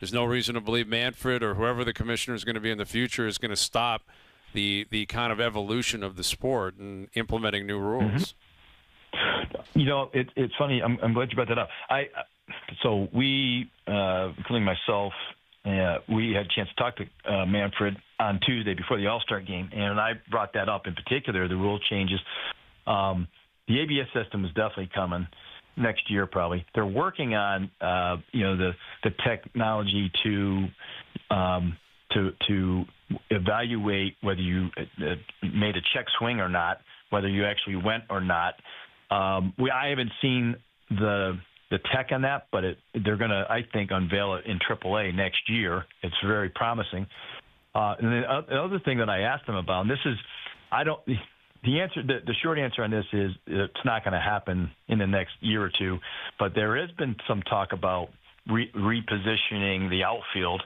There's no reason to believe Manfred or whoever the commissioner is going to be in the future is going to stop the kind of evolution of the sport and implementing new rules. It's funny. I'm glad you brought that up. So we, including myself, we had a chance to talk to Manfred on Tuesday before the All-Star game, and I brought that up in particular, the rule changes. The ABS system is definitely coming next year, probably. They're working on, the technology to evaluate whether you made a check swing or not, whether you actually went or not. I haven't seen the tech on that, but they're going to, I think, unveil it in AAA next year. It's very promising. And the other thing that I asked them about, and this is, the short answer on this is it's not going to happen in the next year or two, but there has been some talk about repositioning the outfield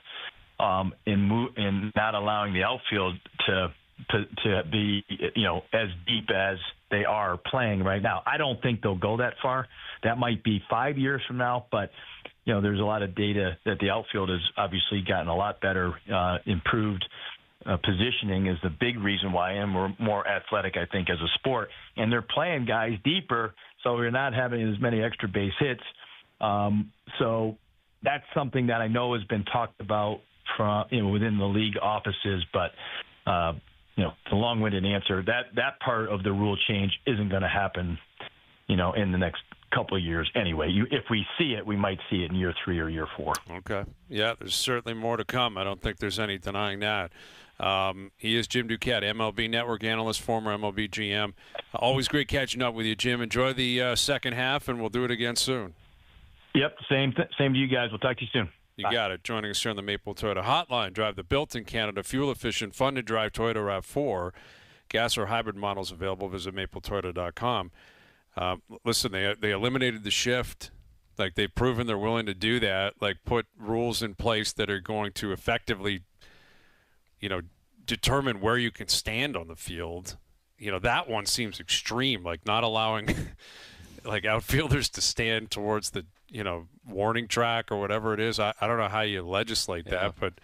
and not allowing the outfield to be, as deep as they are playing right now. I don't think they'll go that far. That might be 5 years from now, but there's a lot of data that the outfield has obviously gotten a lot better, improved. Positioning is the big reason why, and we're more athletic, I think, as a sport. And they're playing guys deeper, so you're not having as many extra base hits. So that's something that I know has been talked about from within the league offices. But it's a long-winded answer. That part of the rule change isn't going to happen, in the next couple of years anyway. If we see it, we might see it in year 3 or year 4. Okay. Yeah, there's certainly more to come. I don't think there's any denying that. He is Jim Duquette, MLB Network analyst, former MLB GM. Always great catching up with you, Jim. Enjoy the second half, and we'll do it again soon. Yep, same to you guys. We'll talk to you soon. You got it. Joining us here on the Maple Toyota Hotline. Drive the built-in Canada, fuel-efficient, fun-to-drive Toyota RAV4. Gas or hybrid models available. Visit mapletoyota.com. Listen, they eliminated the shift. Like, they've proven they're willing to do that. Like, put rules in place that are going to effectively, determine where you can stand on the field. That one seems extreme. Like, not allowing, like, outfielders to stand towards the, warning track or whatever it is. I don't know how you legislate that, but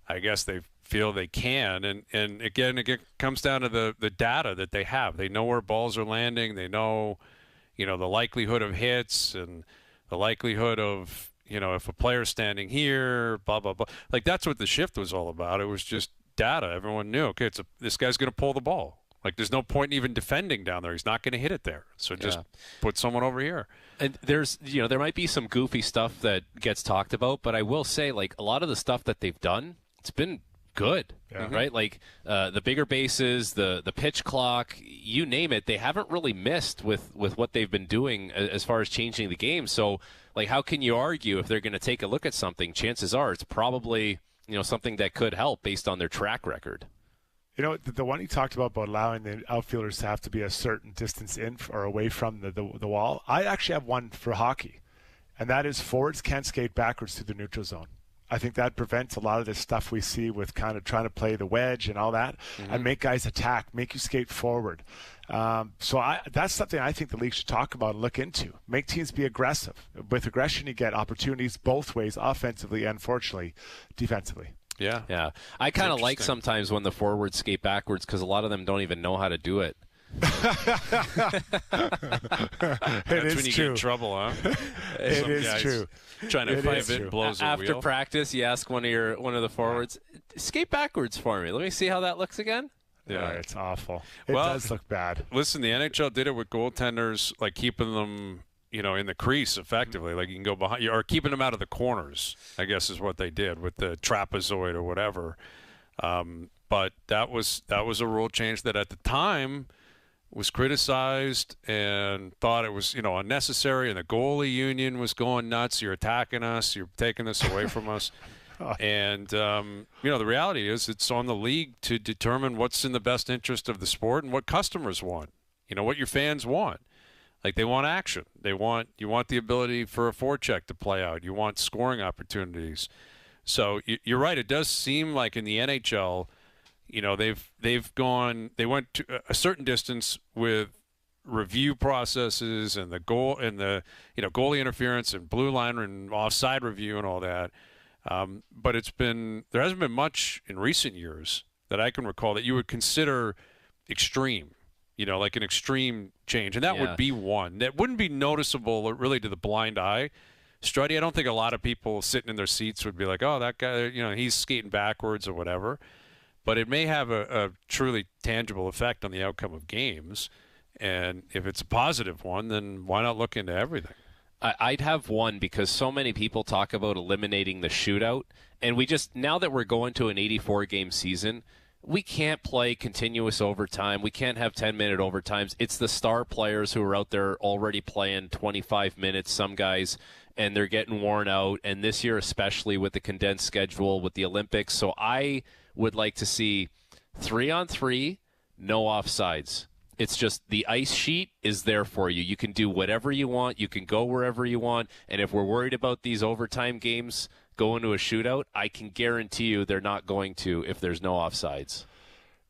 I guess they feel they can. And again, it comes down to the data that they have. They know where balls are landing. They know, the likelihood of hits and the likelihood of, if a player's standing here, blah, blah, blah. Like, that's what the shift was all about. It was just data. Everyone knew, okay, this guy's going to pull the ball. Like, there's no point in even defending down there. He's not going to hit it there. So just put someone over here. And there's, there might be some goofy stuff that gets talked about, but I will say, like, a lot of the stuff that they've done, it's been good, right? Like, the bigger bases, the pitch clock, you name it, they haven't really missed with what they've been doing as far as changing the game. So, like, how can you argue if they're going to take a look at something? Chances are it's probably, something that could help based on their track record. The one you talked about allowing the outfielders to have to be a certain distance in or away from the wall, I actually have one for hockey, and that is forwards can't skate backwards to the neutral zone. I think that prevents a lot of this stuff we see with kind of trying to play the wedge and all that, and make guys attack, make you skate forward. That's something I think the league should talk about and look into. Make teams be aggressive. With aggression, you get opportunities both ways, offensively and, fortunately, defensively. Yeah. I kind of like sometimes when the forwards skate backwards because a lot of them don't even know how to do it. That's when you get in trouble, huh? It is true. Trying to fight it, blows a wheel. After practice, you ask one of the forwards, skate backwards for me. Let me see how that looks again. Yeah, it's awful. It does look bad. Listen, the NHL did it with goaltenders, like keeping them, in the crease effectively. Like, you can go behind, or keeping them out of the corners, I guess is what they did with the trapezoid or whatever. But that was a rule change that at the time was criticized and thought it was, unnecessary, and the goalie union was going nuts. You're attacking us. You're taking this away from us. And, the reality is it's on the league to determine what's in the best interest of the sport and what customers want, what your fans want. Like, they want action. You want the ability for a forecheck to play out. You want scoring opportunities. So you're right. It does seem like in the NHL, they went to a certain distance with review processes and the goal and the, goalie interference and blue line and offside review and all that. But there hasn't been much in recent years that I can recall that you would consider extreme, like an extreme change. And that would be one that wouldn't be noticeable really to the blind eye. Struddy, I don't think a lot of people sitting in their seats would be like, oh, that guy, he's skating backwards or whatever. But it may have a truly tangible effect on the outcome of games. And if it's a positive one, then why not look into everything? I'd have one because so many people talk about eliminating the shootout. And now that we're going to an 84-game season, we can't play continuous overtime. We can't have 10-minute overtimes. It's the star players who are out there already playing 25 minutes, some guys, and they're getting worn out. And this year especially with the condensed schedule with the Olympics. So I would like to see 3-on-3, no offsides. It's just the ice sheet is there for you. You can do whatever you want. You can go wherever you want. And if we're worried about these overtime games going to a shootout, I can guarantee you they're not going to if there's no offsides.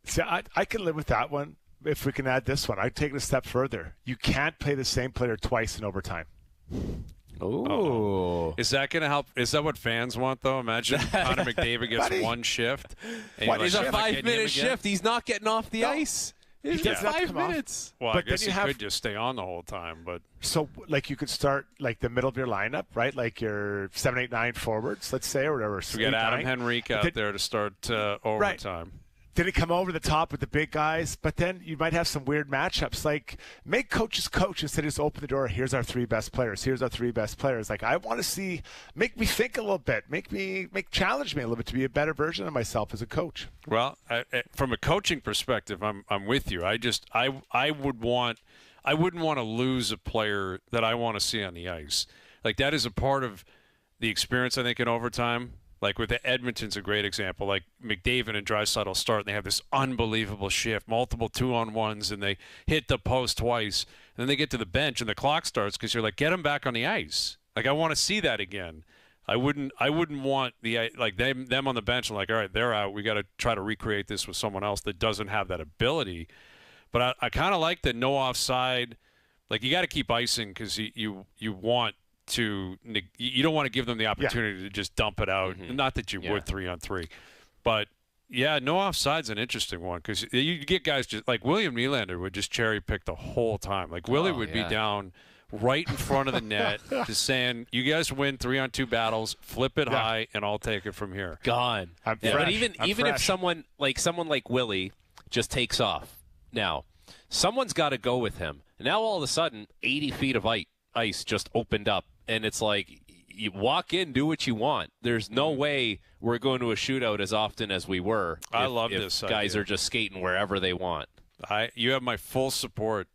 See, I can live with that one if we can add this one. I'd take it a step further. You can't play the same player twice in overtime. Oh, is that going to help? Is that what fans want, though? Imagine Connor McDavid gets one shift. What is a 5-minute shift? He's not getting off the ice. It's just 5 minutes. Well, but I guess he could just stay on the whole time. But so, you could start the middle of your lineup, right? Like your 7, 8, 9 forwards, let's say, or whatever. So we got Adam Henrique out there to start overtime. Right. Then he come over the top with the big guys, but then you might have some weird matchups. Like, make coaches coach instead of just open the door. Here's our 3 best players. Here's our 3 best players. Like, I want to make me think a little bit, challenge me a little bit to be a better version of myself as a coach. Well, from a coaching perspective, I'm with you. I wouldn't want to lose a player that I want to see on the ice. Like, that is a part of the experience, I think, in overtime. Like with Edmonton's a great example. Like McDavid and Draisaitl start, and they have this unbelievable shift, multiple 2-on-1s, and they hit the post twice. And then they get to the bench, and the clock starts because you're like, get them back on the ice. Like, I want to see that again. I wouldn't want them on the bench and like, all right, they're out. We got to try to recreate this with someone else that doesn't have that ability. But I kind of like the no offside. Like, you got to keep icing because you want. You don't want to give them the opportunity to just dump it out. Mm-hmm. Not that you would 3-on-3, but no offside's an interesting one because you get guys just like William Nylander would just cherry pick the whole time. Like Willie would be down right in front of the net, just saying, "You guys win 3-on-2 battles, flip it high, and I'll take it from here." Gone. But even if someone like Willie just takes off, now someone's got to go with him. Now all of a sudden, 80 feet of ice just opened up. And it's like, you walk in, do what you want. There's no way we're going to a shootout as often as we were. I love this idea. Guys are just skating wherever they want. You have my full support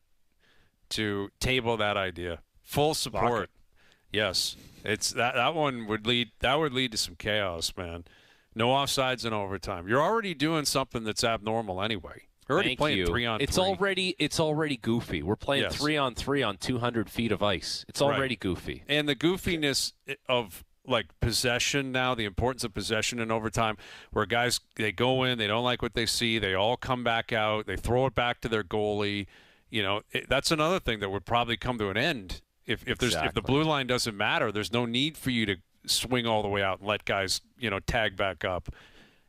to table that idea. Full support. Yes, it's that one would lead to some chaos, man. No offsides in overtime. You're already doing something that's abnormal anyway. We're already playing 3-on-3. It's already goofy. We're playing 3-on-3 on 200 feet of ice. It's already goofy. And the goofiness of possession now, the importance of possession in overtime, where guys, they go in, they don't like what they see, they all come back out, they throw it back to their goalie. That's another thing that would probably come to an end if the blue line doesn't matter. There's no need for you to swing all the way out and let guys tag back up.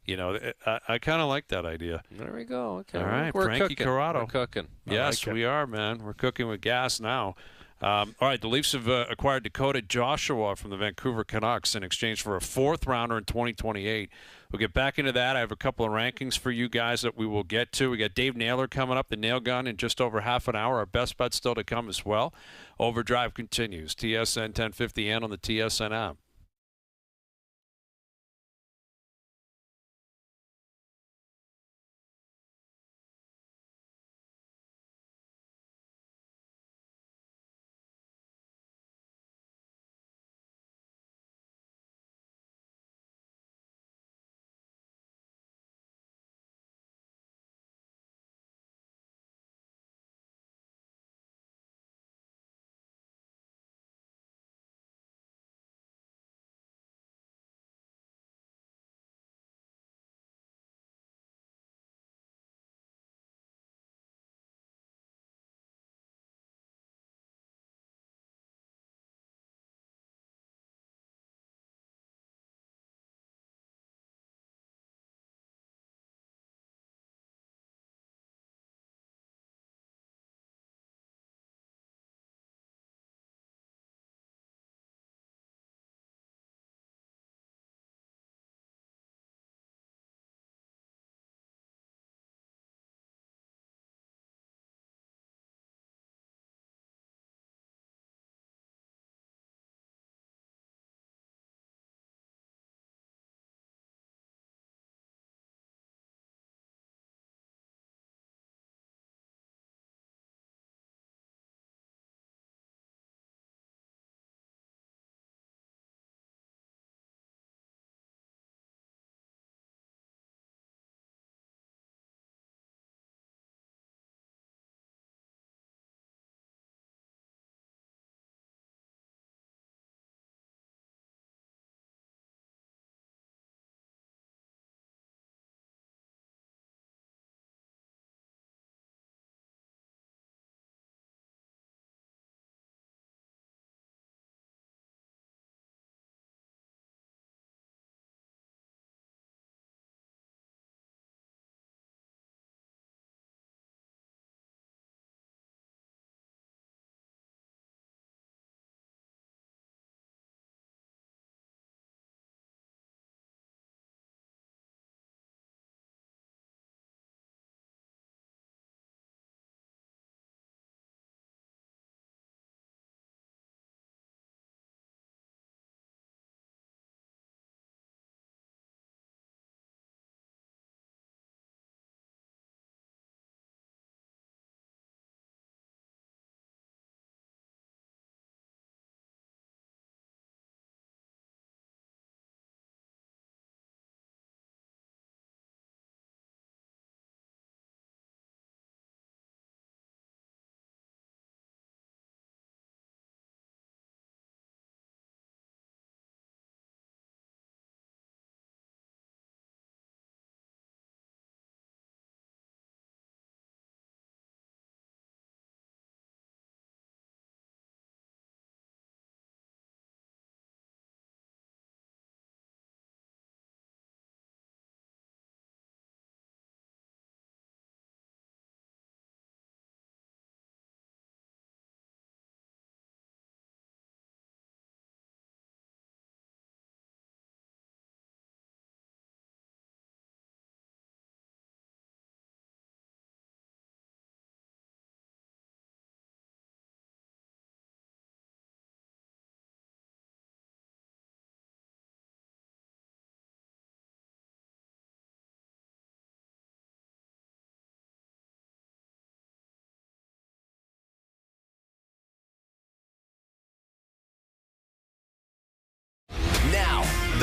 I kind of like that idea. There we go. Okay. All right, We're Frankie cooking. Corrado. We're cooking. Yes, we are, man. We're cooking with gas now. All right, the Leafs have acquired Dakota Joshua from the Vancouver Canucks in exchange for a 4th-rounder in 2028. We'll get back into that. I have a couple of rankings for you guys that we will get to. We got Dave Naylor coming up, the Nail Gun, in just over half an hour. Our best bet still to come as well. Overdrive continues. TSN 1050 and on the TSN app.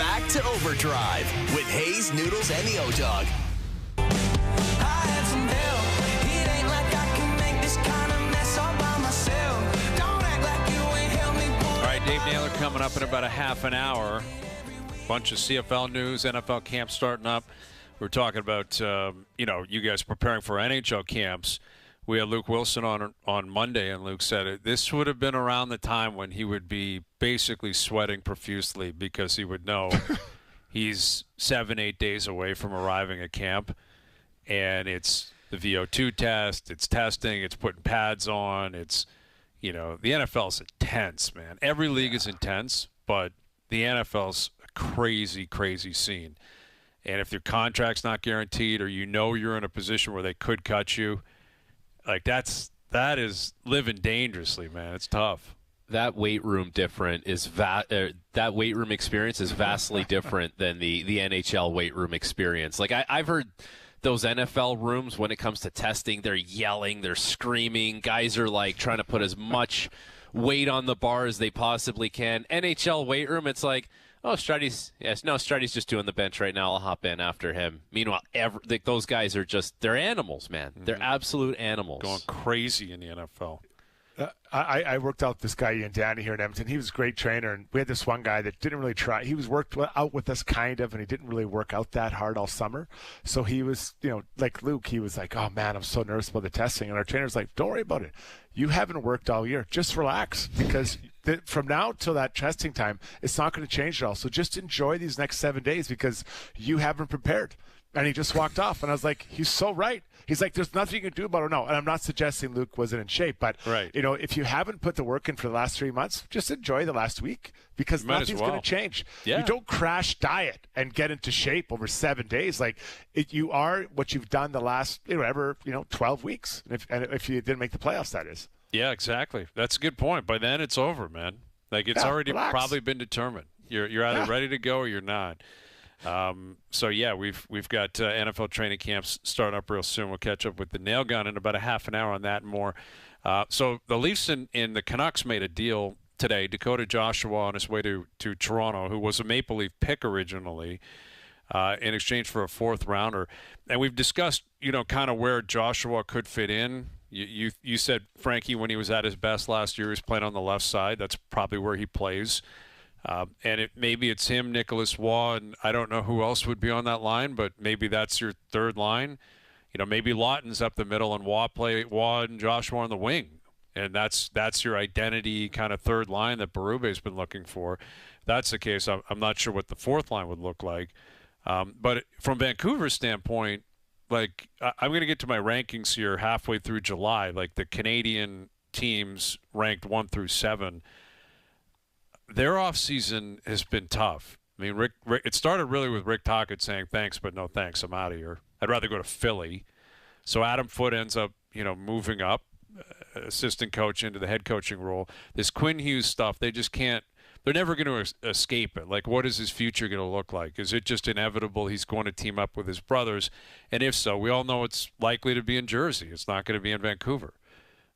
back to Overdrive with Hayes, Noodles, and the O-Dog. All right, Dave Naylor coming up in about a half an hour. Bunch of CFL news, NFL camps starting up. We're talking about, you guys preparing for NHL camps. We had Luke Wilson on Monday, and Luke said this would have been around the time when he would be basically sweating profusely because he would know he's 7-8 days away from arriving at camp, and it's the VO2 test, it's testing, it's putting pads on, it's, the NFL's intense, man. Every league is intense, but the NFL's a crazy, crazy scene. And if your contract's not guaranteed or you're in a position where they could cut you, like that is living dangerously, man. It's tough. That weight room that weight room experience is vastly different than the NHL weight room experience. Like I've heard those NFL rooms, when it comes to testing, they're yelling, they're screaming. Guys are like trying to put as much weight on the bar as they possibly can. NHL weight room, it's like, oh, Stratty's just doing the bench right now. I'll hop in after him. Meanwhile, those guys are they're animals, man. They're absolute animals. Going crazy in the NFL. I worked out this guy, Ian Danny, here in Edmonton. He was a great trainer, and we had this one guy that didn't really try. He was worked out with us kind of, and he didn't really work out that hard all summer. So he was, like Luke, he was like, oh, man, I'm so nervous about the testing. And our trainer's like, don't worry about it. You haven't worked all year. Just relax, because from now till that testing time, it's not going to change at all. So just enjoy these next 7 days because you haven't prepared. And he just walked off. And I was like, he's so right. He's like, there's nothing you can do about it. No, and I'm not suggesting Luke wasn't in shape. But, right. If you haven't put the work in for the last 3 months, just enjoy the last week because nothing's going to change. Yeah. You don't crash diet and get into shape over 7 days. Like, you are what you've done the last, 12 weeks. And if you didn't make the playoffs, that is. Yeah, exactly. That's a good point. By then, it's over, man. Like, it's already probably been determined. You're either ready to go or you're not. We've got NFL training camps starting up real soon. We'll catch up with the nail gun in about a half an hour on that and more. So the Leafs and the Canucks made a deal today. Dakota Joshua on his way to Toronto, who was a Maple Leaf pick originally, in exchange for a fourth rounder. And we've discussed, kind of where Joshua could fit in. You said, Frankie, when he was at his best last year, he was playing on the left side. That's probably where he plays. And maybe it's him, Nicholas Waugh, and I don't know who else would be on that line, but maybe that's your third line. Maybe Lawton's up the middle and Waugh and Joshua on the wing. And that's your identity kind of third line that Berube's been looking for. If that's the case, I'm not sure what the fourth line would look like. But from Vancouver's standpoint, like, I'm going to get to my rankings here halfway through July. Like, the Canadian teams ranked 1 through 7. Their offseason has been tough. I mean, Rick, it started really with Rick Tocchet saying, thanks, but no thanks, I'm out of here. I'd rather go to Philly. So Adam Foote ends up, moving up, assistant coach into the head coaching role. This Quinn Hughes stuff, they just can't, they're never going to escape it. Like, what is his future going to look like? Is it just inevitable he's going to team up with his brothers? And if so, we all know it's likely to be in Jersey. It's not going to be in Vancouver.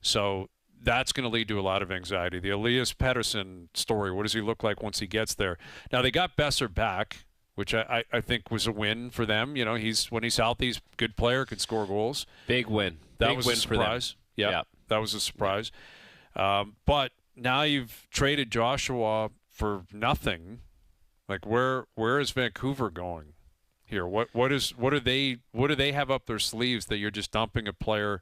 So that's going to lead to a lot of anxiety. The Elias Pettersson story, what does he look like once he gets there? Now, they got Besser back, which I think was a win for them. When he's healthy, he's a good player, can score goals. Big win. That was a surprise. Yeah, that was a surprise. But now you've traded Joshua for nothing. Like, where is Vancouver going here? What do they have up their sleeves that you're just dumping a player?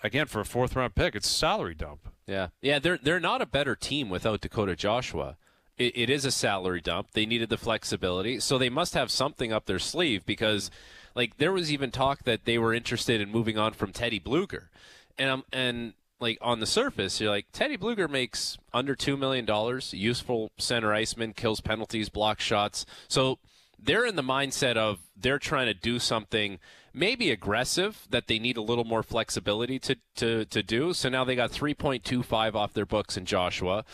Again, for a fourth-round pick, it's a salary dump. Yeah. They're not a better team without Dakota Joshua. It is a salary dump. They needed the flexibility, so they must have something up their sleeve because, like, there was even talk that they were interested in moving on from Teddy Bluger, and like, on the surface, you're like, Teddy Bluger makes under $2 million, useful center iceman, kills penalties, blocks shots. So they're in the mindset of they're trying to do something maybe aggressive that they need a little more flexibility to do. So now they got 3.25 off their books in Joshua,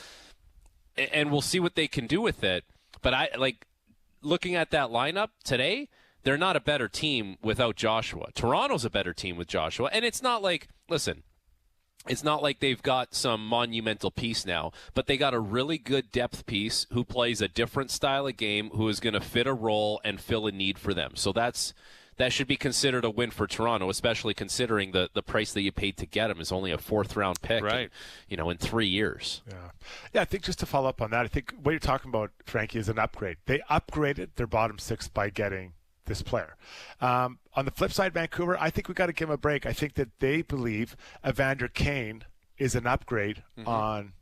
and we'll see what they can do with it. But looking at that lineup today, they're not a better team without Joshua. Toronto's a better team with Joshua. And it's not like, listen, it's not like they've got some monumental piece now, but they got a really good depth piece who plays a different style of game, who is going to fit a role and fill a need for them. So that should be considered a win for Toronto, especially considering the price that you paid to get him is only a 4th-round pick, right? In 3 years. Yeah. I think just to follow up on that, I think what you're talking about, Frankie, is an upgrade. They upgraded their bottom 6 by getting this player. On the flip side, Vancouver, I think we got to give them a break. I think that they believe Evander Kane is an upgrade on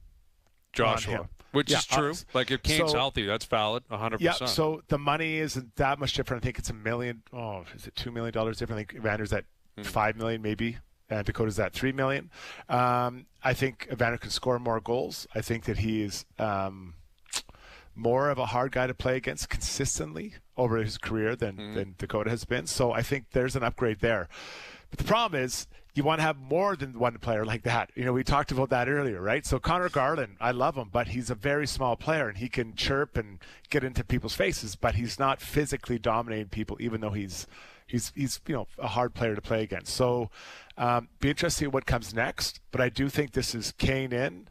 Joshua, on him. Which is true. Like if Kane's healthy, that's valid, 100%. Yeah, so the money isn't that much different. I think it's $1 million. Oh, is it $2 million different? I think Evander's at $5 million maybe. And Dakota's at $3 million. I think Evander can score more goals. I think that he is more of a hard guy to play against consistently over his career than Dakota has been. So I think there's an upgrade there. But the problem is you want to have more than one player like that. We talked about that earlier, right? So Connor Garland, I love him, but he's a very small player, and he can chirp and get into people's faces, but he's not physically dominating people, even though he's a hard player to play against. So be interested to see what comes next. But I do think this is Kane in,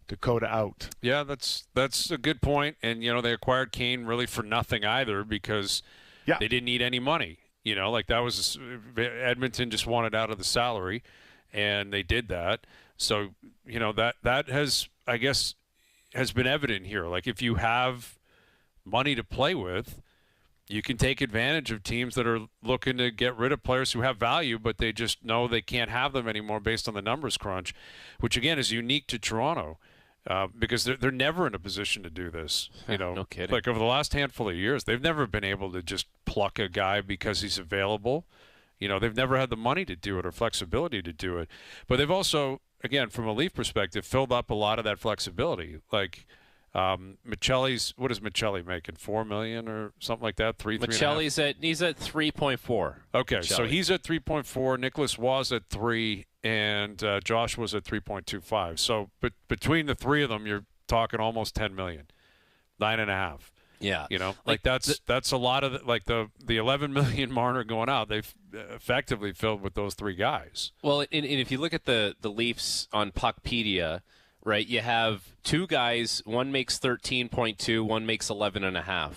Dakota out. Yeah, that's a good point. And, they acquired Kane really for nothing either because they didn't need any money. Like that was Edmonton just wanted out of the salary, and they did that. So, that has, I guess, has been evident here. Like if you have money to play with, you can take advantage of teams that are looking to get rid of players who have value, but they just know they can't have them anymore based on the numbers crunch, which, again, is unique to Toronto. Because they're never in a position to do this. No kidding. Like over the last handful of years, they've never been able to just pluck a guy because he's available. They've never had the money to do it or flexibility to do it. But they've also, again, from a Leaf perspective, filled up a lot of that flexibility. Like Michelli's, what is Michelli making? $4 million or something like that? Michelli's he's at 3.4. Okay, Michelli. So he's at 3.4. Nicholas was at 3. And Josh was at 3.25. So between the three of them, you're talking almost $10 million, 9.5. Yeah, that's a lot of the 11 million Marner going out. They've effectively filled with those three guys. Well, and if you look at the Leafs on Puckpedia, right, you have two guys. One makes 13.2, one makes 11.5.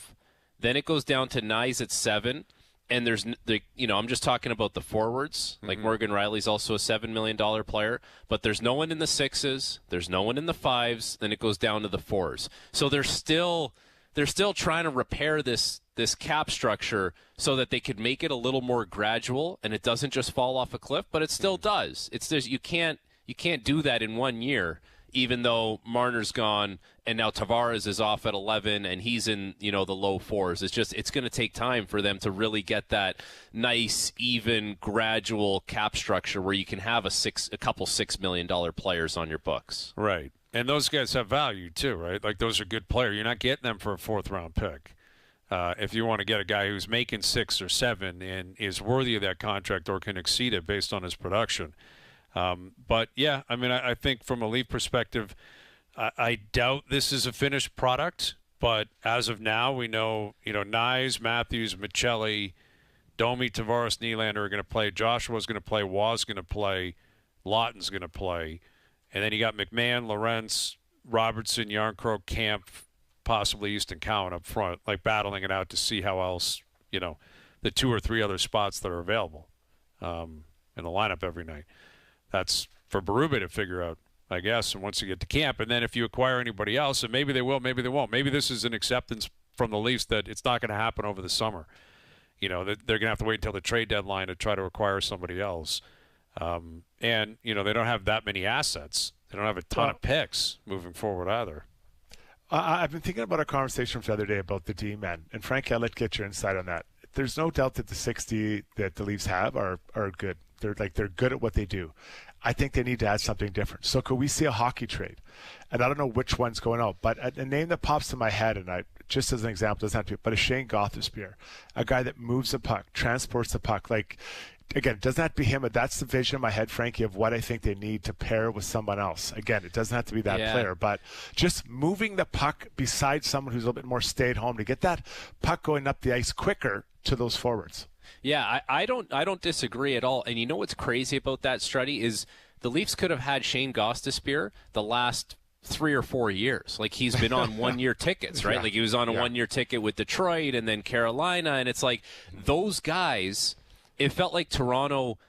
Then it goes down to Nyes at 7. And there's I'm just talking about the forwards. Like Morgan Riley's also a $7 million player, but there's no one in the 6s. There's no one in the 5s. Then it goes down to the 4s. So they're still trying to repair this cap structure so that they could make it a little more gradual and it doesn't just fall off a cliff, but it still does. It's just you can't do that in 1 year. Even though Marner's gone and now Tavares is off at 11 and he's in, the low 4s. It's going to take time for them to really get that nice, even, gradual cap structure where you can have a couple $6 million players on your books. Right. And those guys have value too, right? Like those are good players. You're not getting them for a 4th-round pick. If you want to get a guy who's making 6 or 7 and is worthy of that contract or can exceed it based on his production. But, yeah, I mean, I think from a Leaf perspective, I doubt this is a finished product. But as of now, we know, Nyes, Matthews, Michelli, Domi, Tavares, Nylander are going to play. Joshua's going to play. Waugh's going to play. Lawton's going to play. And then you got McMahon, Lorentz, Robertson, Yarncroke, Camp, possibly Easton Cowan up front, like battling it out to see how else, the 2 or 3 other spots that are available in the lineup every night. That's for Berube to figure out, I guess, and once you get to camp. And then if you acquire anybody else, and maybe they will, maybe they won't. Maybe this is an acceptance from the Leafs that it's not going to happen over the summer. That they're going to have to wait until the trade deadline to try to acquire somebody else. And, they don't have that many assets. They don't have a ton of picks moving forward either. I've been thinking about a conversation from the other day about the D-men. And, Frank, I'll get your insight on that. There's no doubt that the 60 that the Leafs have are good. They're good at what they do. I think they need to add something different. So could we see a hockey trade? And I don't know which one's going out, but a name that pops in my head, and just as an example, doesn't have to be, but a Shane Gotherspierre, a guy that moves the puck, transports the puck. Like, again, it doesn't have to be him, but that's the vision in my head, Frankie, of what I think they need to pair with someone else. Again, it doesn't have to be that player, but just moving the puck beside someone who's a little bit more stay-at-home to get that puck going up the ice quicker to those forwards. Yeah, I don't disagree at all. And you know what's crazy about that, Struddy, is the Leafs could have had Shane Gostisbehere the last 3 or 4 years. Like, he's been on one-year tickets, right? Like, he was on a one-year ticket with Detroit and then Carolina, and it's like those guys, it felt like Toronto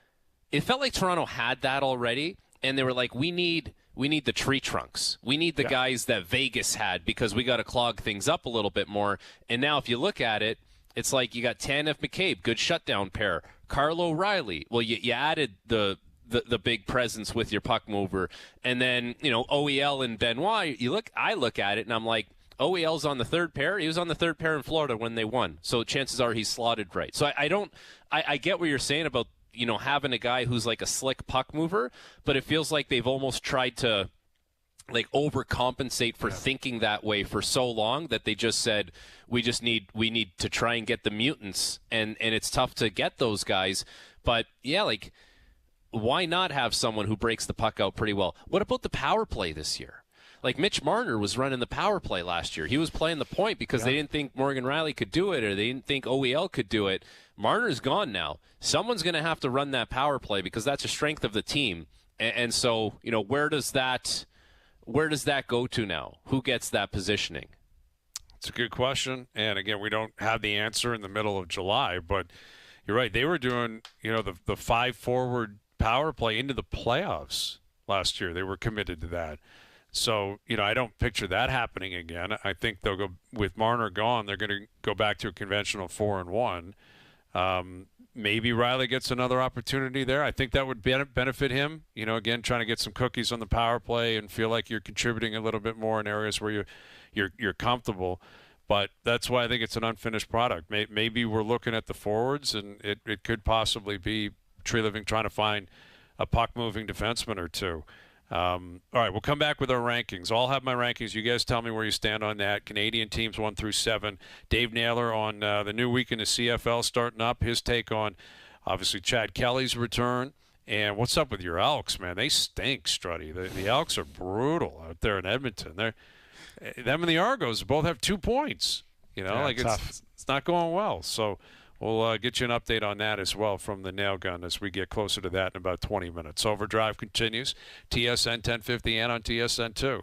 had that already, and they were like, we need the tree trunks. We need the guys that Vegas had because we got to clog things up a little bit more. And now if you look at it, it's like you got Tanev McCabe, good shutdown pair. Carlo O'Reilly. Well, you added the big presence with your puck mover. And then, OEL and Benoit, I look at it and I'm like, OEL's on the third pair. He was on the third pair in Florida when they won. So chances are he's slotted right. So I get what you're saying about, having a guy who's like a slick puck mover, but it feels like they've almost tried to like overcompensate for thinking that way for so long that they just said, we need to try and get the mutants, and it's tough to get those guys. But yeah, like, why not have someone who breaks the puck out pretty well? What about the power play this year? Like, Mitch Marner was running the power play last year. He was playing the point because they didn't think Morgan Rielly could do it, or they didn't think OEL could do it. Marner's gone now. Someone's going to have to run that power play because that's a strength of the team. And so, where does that go to now? Who gets that positioning? It's a good question. And again, we don't have the answer in the middle of July, but you're right. They were doing, the 5-forward power play into the playoffs last year. They were committed to that. So, I don't picture that happening again. I think they'll go, with Marner gone, they're going to go back to a conventional 4-1. Maybe Rielly gets another opportunity there. I think that would benefit him. Again, trying to get some cookies on the power play and feel like you're contributing a little bit more in areas where you're comfortable. But that's why I think it's an unfinished product. Maybe we're looking at the forwards, and it could possibly be Tree Living trying to find a puck-moving defenseman or two. All right, we'll come back with our rankings. I'll have my rankings. You guys tell me where you stand on that. Canadian teams 1 through 7. Dave Naylor on the new week in the CFL starting up. His take on, obviously, Chad Kelly's return. And what's up with your Elks, man? They stink, Strutty. The Elks are brutal out there in Edmonton. Them and the Argos both have 2 points. It's not going well. So we'll get you an update on that as well from the nail gun as we get closer to that in about 20 minutes. OverDrive continues. TSN 1050 and on TSN 2.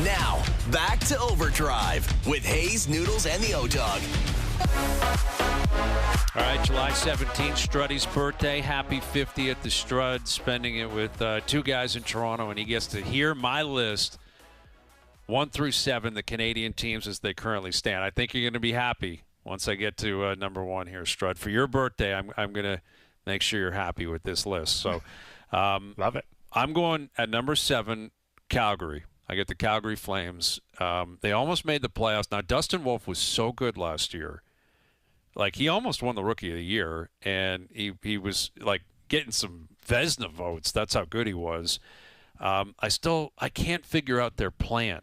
Now, back to Overdrive with Hayes, Noodles, and the O-Dog. All right, July 17th, Struddy's birthday. Happy 50th to Strud, spending it with two guys in Toronto, and he gets to hear my list, 1 through 7, the Canadian teams as they currently stand. I think you're going to be happy once I get to number 1 here, Strud. For your birthday, I'm going to make sure you're happy with this list. So, love it. I'm going at number 7, Calgary. I get the Calgary Flames. They almost made the playoffs. Now, Dustin Wolf was so good last year. Like, he almost won the Rookie of the Year, and he was, like, getting some Vezina votes. That's how good he was. I can't figure out their plan.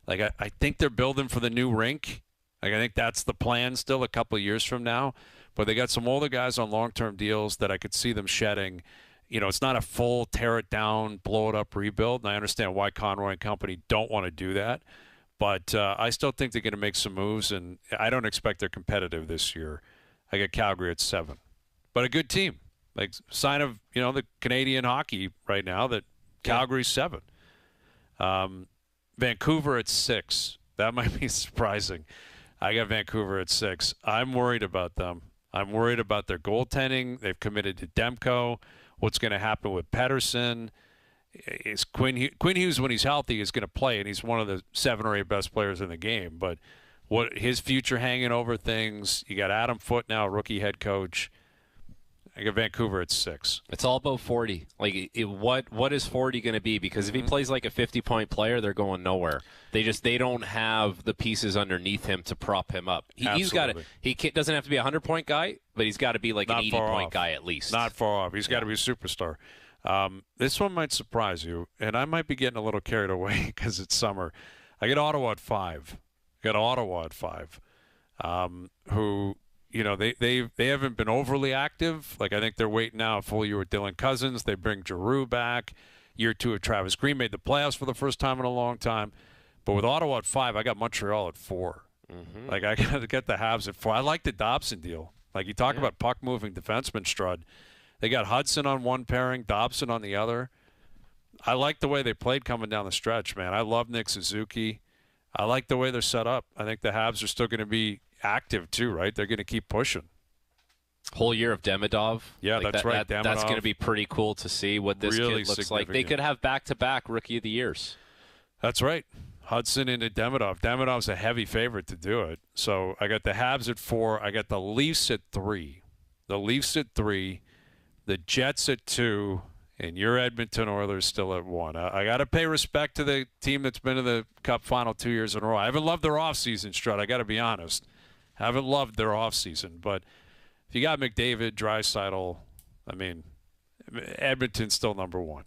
Like, I think they're building for the new rink. Like, I think that's the plan still a couple of years from now. But they got some older guys on long-term deals that I could see them shedding. You know, it's not a full tear it down, blow it up rebuild, and I understand why Conroy and company don't want to do that. But I still think they're going to make some moves, and I don't expect they're competitive this year. I got Calgary at 7. But a good team. Like, sign of, the Canadian hockey right now that Calgary's 7. Vancouver at 6. That might be surprising. I got Vancouver at 6. I'm worried about them. I'm worried about their goaltending. They've committed to Demko. What's going to happen with Pettersson? Is Quinn Hughes, when he's healthy, is going to play, and he's one of the 7 or 8 best players in the game. But what his future hanging over things? You got Adam Foote now, rookie head coach. I got Vancouver at 6. It's all about 40. Like, what is 40 going to be? Because if he plays like a 50-point player, they're going nowhere. They don't have the pieces underneath him to prop him up. He's got to. Doesn't have to be a 100-point guy, but he's got to be like an 80-point guy at least. Not far off. He's got to be a superstar. This one might surprise you, and I might be getting a little carried away because it's summer. I get Ottawa at 5. Who, they haven't been overly active. Like, I think they're waiting now a full year with Dylan Cousins. They bring Giroux back. Year 2 of Travis Green, made the playoffs for the first time in a long time. But with Ottawa at 5, I got Montreal at 4. Mm-hmm. Like, I got to get the Habs at 4. I like the Dobson deal. Like, you talk about puck-moving defenseman, Strud. They got Hudson on one pairing, Dobson on the other. I like the way they played coming down the stretch, man. I love Nick Suzuki. I like the way they're set up. I think the Habs are still going to be active too, right? They're going to keep pushing. Whole year of Demidov. Yeah, that's right. That's going to be pretty cool to see what this kid looks like. They could have back-to-back Rookie of the Years. That's right. Hudson into Demidov. Demidov's a heavy favorite to do it. So I got the Habs at 4. I got the Leafs at 3. The Jets at 2, and your Edmonton Oilers still at 1. I got to pay respect to the team that's been in the Cup final 2 years in a row. I haven't loved their offseason, Strut. I got to be honest. I haven't loved their offseason. But if you got McDavid, Draisaitl, I mean, Edmonton's still number 1.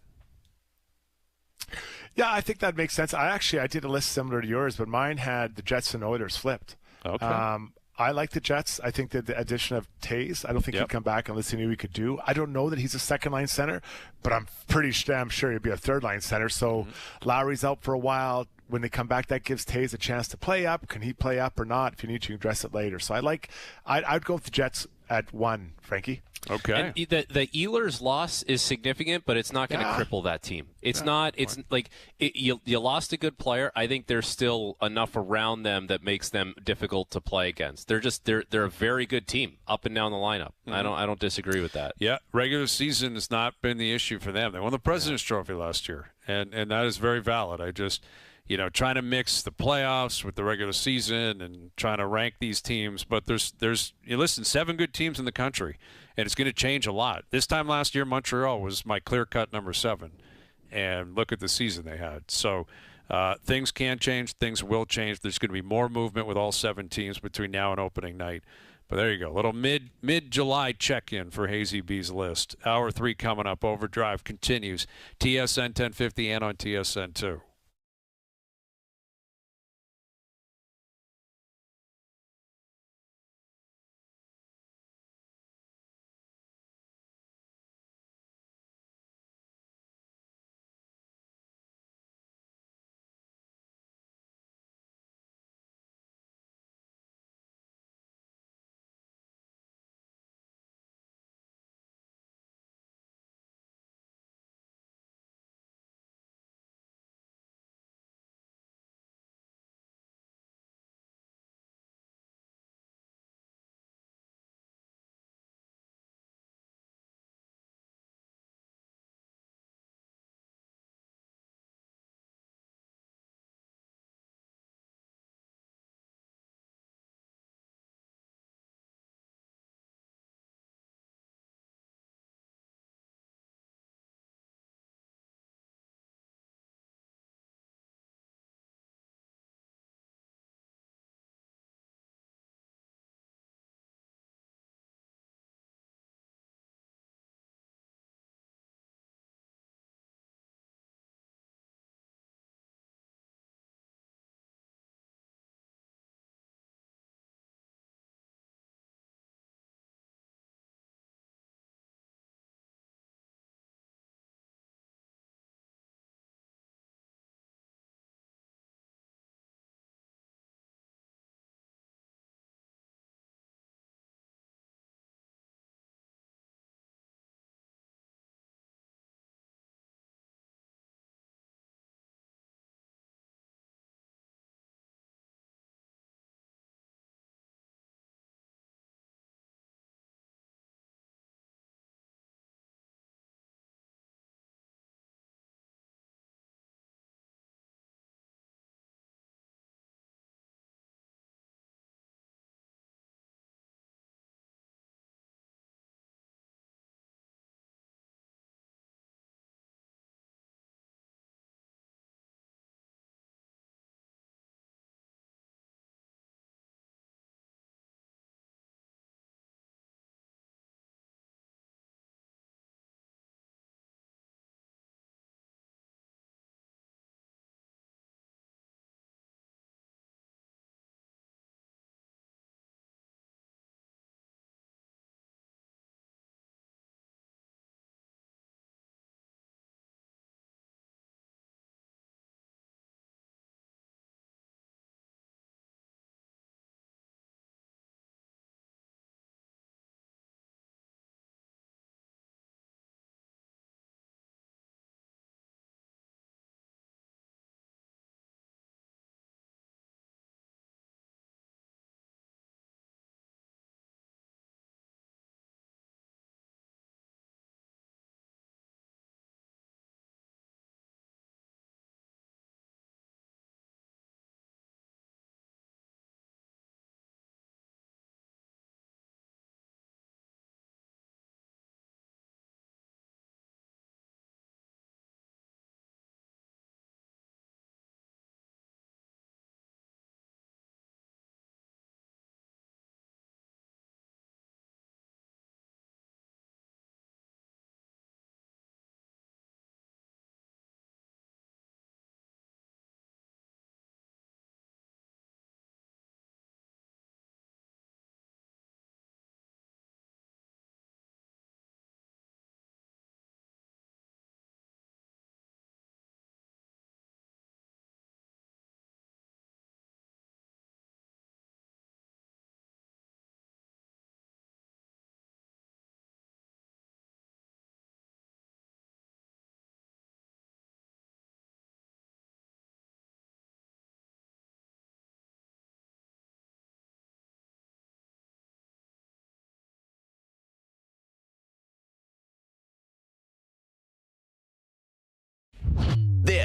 Yeah, I think that makes sense. I did a list similar to yours, but mine had the Jets and Oilers flipped. Okay. I like the Jets. I think that the addition of Taves, I don't think he'd come back unless he knew he could do. I don't know that he's a second-line center, but I'm pretty damn sure he'd be a third-line center. So Lowry's out for a while. When they come back, that gives Taves a chance to play up. Can he play up or not? If you need to, address it later. So I'd go with the Jets at 1, Frankie. Okay. And the Ehlers loss is significant, but it's not going to cripple that team. It's not. It's like you lost a good player. I think there's still enough around them that makes them difficult to play against. They're a very good team up and down the lineup. Mm-hmm. I don't disagree with that. Yeah, regular season has not been the issue for them. They won the President's Trophy last year, and that is very valid. I just. Trying to mix the playoffs with the regular season and trying to rank these teams. But there's 7 good teams in the country, and it's going to change a lot. This time last year, Montreal was my clear-cut number 7, and look at the season they had. So things can change. Things will change. There's going to be more movement with all 7 teams between now and opening night. But there you go. A little mid-July check-in for Hayesy B's list. Hour 3 coming up. Overdrive continues. TSN 1050 and on TSN 2.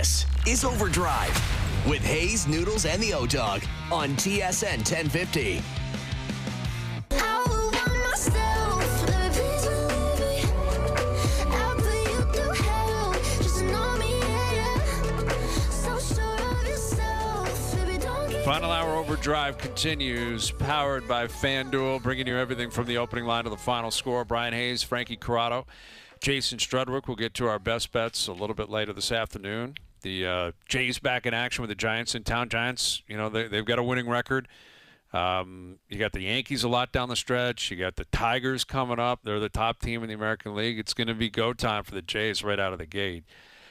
This is OverDrive with Hayes, Noodles, and the O-Dog on TSN 1050. Final hour OverDrive continues, powered by FanDuel, bringing you everything from the opening line to the final score. Brian Hayes, Frankie Corrado, Jason Strudwick. We'll get to our best bets a little bit later this afternoon. The Jays back in action with the Giants in town. Giants, you know, they've got a winning record. You got the Yankees a lot down the stretch. You got the Tigers coming up. They're the top team in the American League. It's going to be go time for the Jays right out of the gate.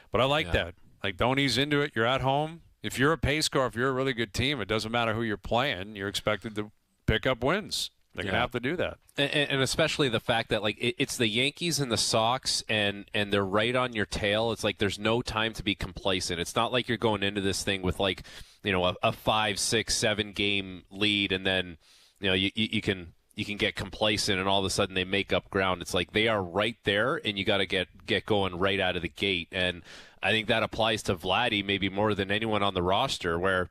But I like that. Like, don't ease into it. You're at home. If you're a pace car, if you're a really good team, it doesn't matter who you're playing. You're expected to pick up wins. They're going to have to do that. And especially the fact that, like, it's the Yankees and the Sox, and they're right on your tail. It's like there's no time to be complacent. It's not like you're going into this thing with, like, you know, a 5, 6, 7 game lead, and then, you know, you can get complacent and all of a sudden they make up ground. It's like they are right there, and you got to get going right out of the gate. And I think that applies to Vladdy maybe more than anyone on the roster, where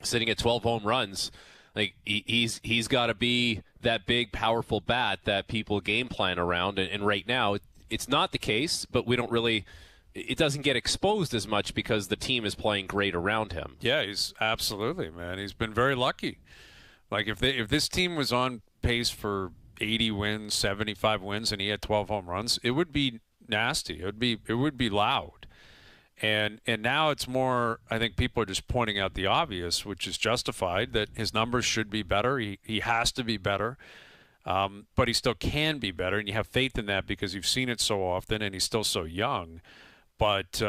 sitting at 12 home runs, like he's got to be that big, powerful bat that people game plan around. And right now, it's not the case, but we don't really – it doesn't get exposed as much because the team is playing great around him. Yeah, he's absolutely, man. He's been very lucky. Like, if this team was on pace for 80 wins, 75 wins, and he had 12 home runs, it would be nasty. It would be loud. And now it's more, I think people are just pointing out the obvious, which is justified, that his numbers should be better. He has to be better, but he still can be better, and you have faith in that because you've seen it so often, and he's still so young. But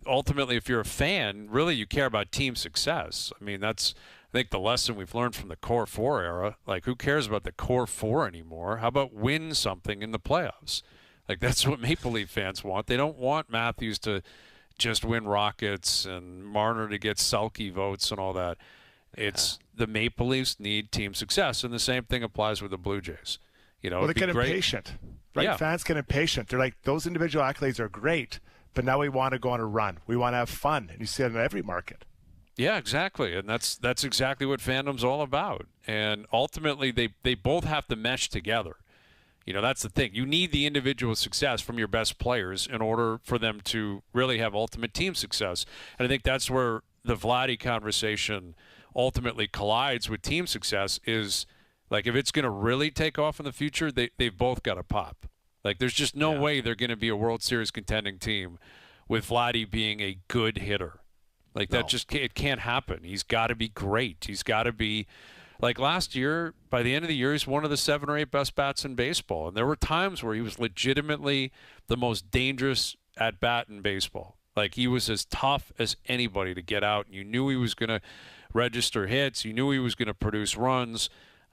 ultimately, if you're a fan, really you care about team success. I mean, that's, I think, the lesson we've learned from the Core 4 era. Like, who cares about the Core 4 anymore? How about win something in the playoffs? Like, that's what Maple Leaf fans want. They don't want Matthews to just win Rockets and Marner to get Selke votes and all that. It's the Maple Leafs need team success, and the same thing applies with the Blue Jays. You know, well, they get impatient, right? Yeah. Fans get impatient. They're like, those individual accolades are great, but now we want to go on a run. We want to have fun, and you see it in every market. Yeah, exactly, and that's exactly what fandom's all about. And ultimately, they both have to mesh together. You know, that's the thing. You need the individual success from your best players in order for them to really have ultimate team success. And I think that's where the Vladdy conversation ultimately collides with team success is, like, if it's going to really take off in the future, they've both got to pop. Like, there's just no way they're going to be a World Series contending team with Vladdy being a good hitter. Like, that just it can't happen. He's got to be great. He's got to be – like last year, by the end of the year, he's one of the 7 or 8 best bats in baseball. And there were times where he was legitimately the most dangerous at-bat in baseball. Like, he was as tough as anybody to get out. You knew he was going to register hits. You knew he was going to produce runs.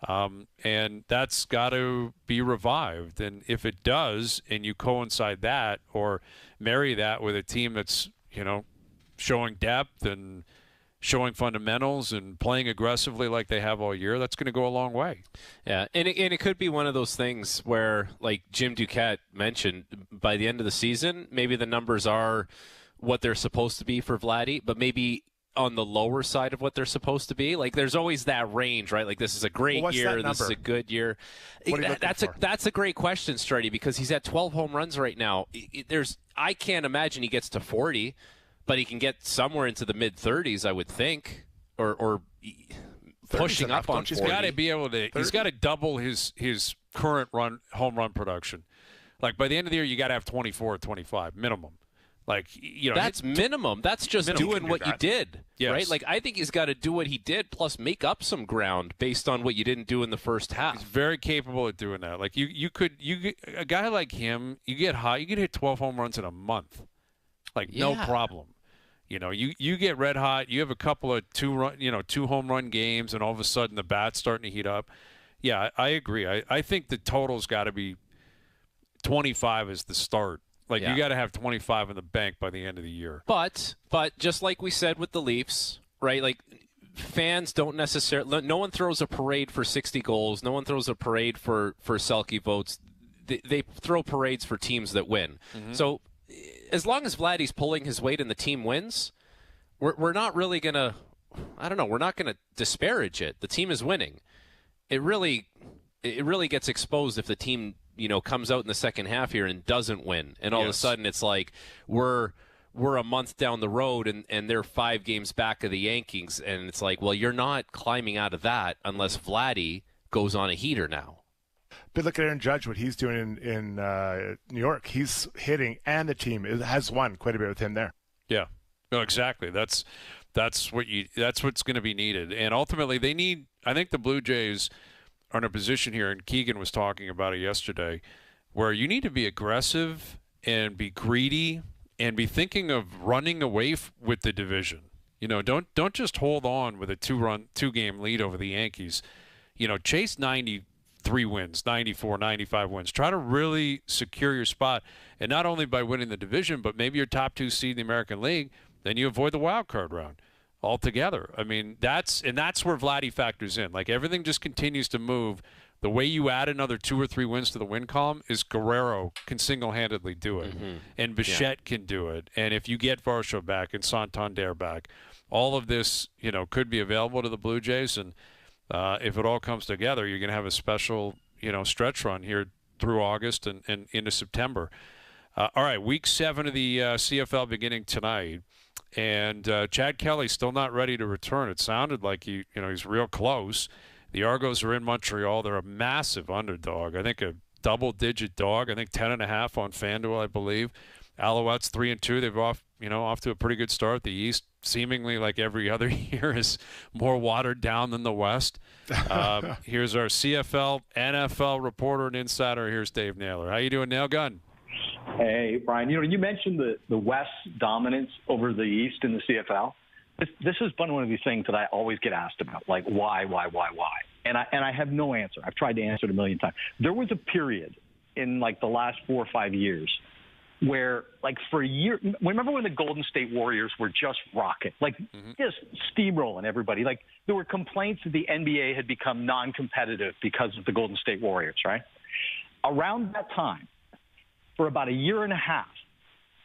And that's got to be revived. And if it does, and you coincide that or marry that with a team that's, you know, showing depth and showing fundamentals and playing aggressively like they have all year, that's going to go a long way. Yeah, and it could be one of those things where, like Jim Duquette mentioned, by the end of the season, maybe the numbers are what they're supposed to be for Vladdy, but maybe on the lower side of what they're supposed to be. Like, there's always that range, right? Like, this is a great year, this is a good year. That's a great question, Struddy, because he's at 12 home runs right now. I can't imagine he gets to 40. But he can get somewhere into the mid-30s, I would think, or pushing up on 40. He's got to be able to. 30? He's got to double his current home run production. Like, by the end of the year, you got to have 24 or 25 minimum. Like, you know, that's minimum. That's just doing what you did, yes. Right? Like, I think he's got to do what he did, plus make up some ground based on what you didn't do in the first half. He's very capable of doing that. Like, you could a guy like him, you get hot, you could hit 12 home runs in a month, like no problem. You know, you get red hot. You have a couple of 2 home run games, and all of a sudden the bat's starting to heat up. Yeah, I agree. I think the total's got to be 25 as the start. Like, you got to have 25 in the bank by the end of the year. But just like we said with the Leafs, right? Like, fans don't necessarily. No one throws a parade for 60 goals. No one throws a parade for Selke votes. They throw parades for teams that win. Mm-hmm. So as long as Vladdy's pulling his weight and the team wins, we're not really going to, I don't know, we're not going to disparage it. The team is winning. It really gets exposed if the team, comes out in the second half here and doesn't win. And all of a sudden it's like we're a month down the road and they're 5 games back of the Yankees. And it's like, well, you're not climbing out of that unless Vladdy goes on a heater now. But look at Aaron Judge, what he's doing in New York. He's hitting, and the team has won quite a bit with him there. Yeah, no, exactly. That's what's going to be needed, and ultimately they need. I think the Blue Jays are in a position here, and Keegan was talking about it yesterday, where you need to be aggressive and be greedy and be thinking of running away with the division. Don't just hold on with a 2-game lead over the Yankees. Chase 93 wins, 94, 95 wins. Try to really secure your spot, and not only by winning the division, but maybe your top 2 seed in the American League, then you avoid the wild card round altogether. I mean, that's where Vladdy factors in. Like, everything just continues to move. The way you add another 2 or 3 wins to the win column is Guerrero can single-handedly do it, and Bichette can do it. And if you get Varsho back and Santander back, all of this, could be available to the Blue Jays. And if it all comes together, you're going to have a special, stretch run here through August and into September. All right, Week 7 of the CFL beginning tonight, and Chad Kelly's still not ready to return. It sounded like he's real close. The Argos are in Montreal. They're a massive underdog. I think a double-digit dog. I think 10.5 on FanDuel, I believe. Alouettes 3-2. They've off to a pretty good start. The East, seemingly like every other year, is more watered down than the West. Here's our CFL, NFL reporter and insider. Here's Dave Naylor. How you doing, Nail Gun? Hey, Brian. You mentioned the West dominance over the East in the CFL. This has been one of these things that I always get asked about, like why? And I have no answer. I've tried to answer it a million times. There was a period in like the last 4 or 5 years where, like, for a year, remember when the Golden State Warriors were just rocking, like just steamrolling everybody? Like, there were complaints that the NBA had become non-competitive because of the Golden State Warriors, right? Around that time, for about a year and a half,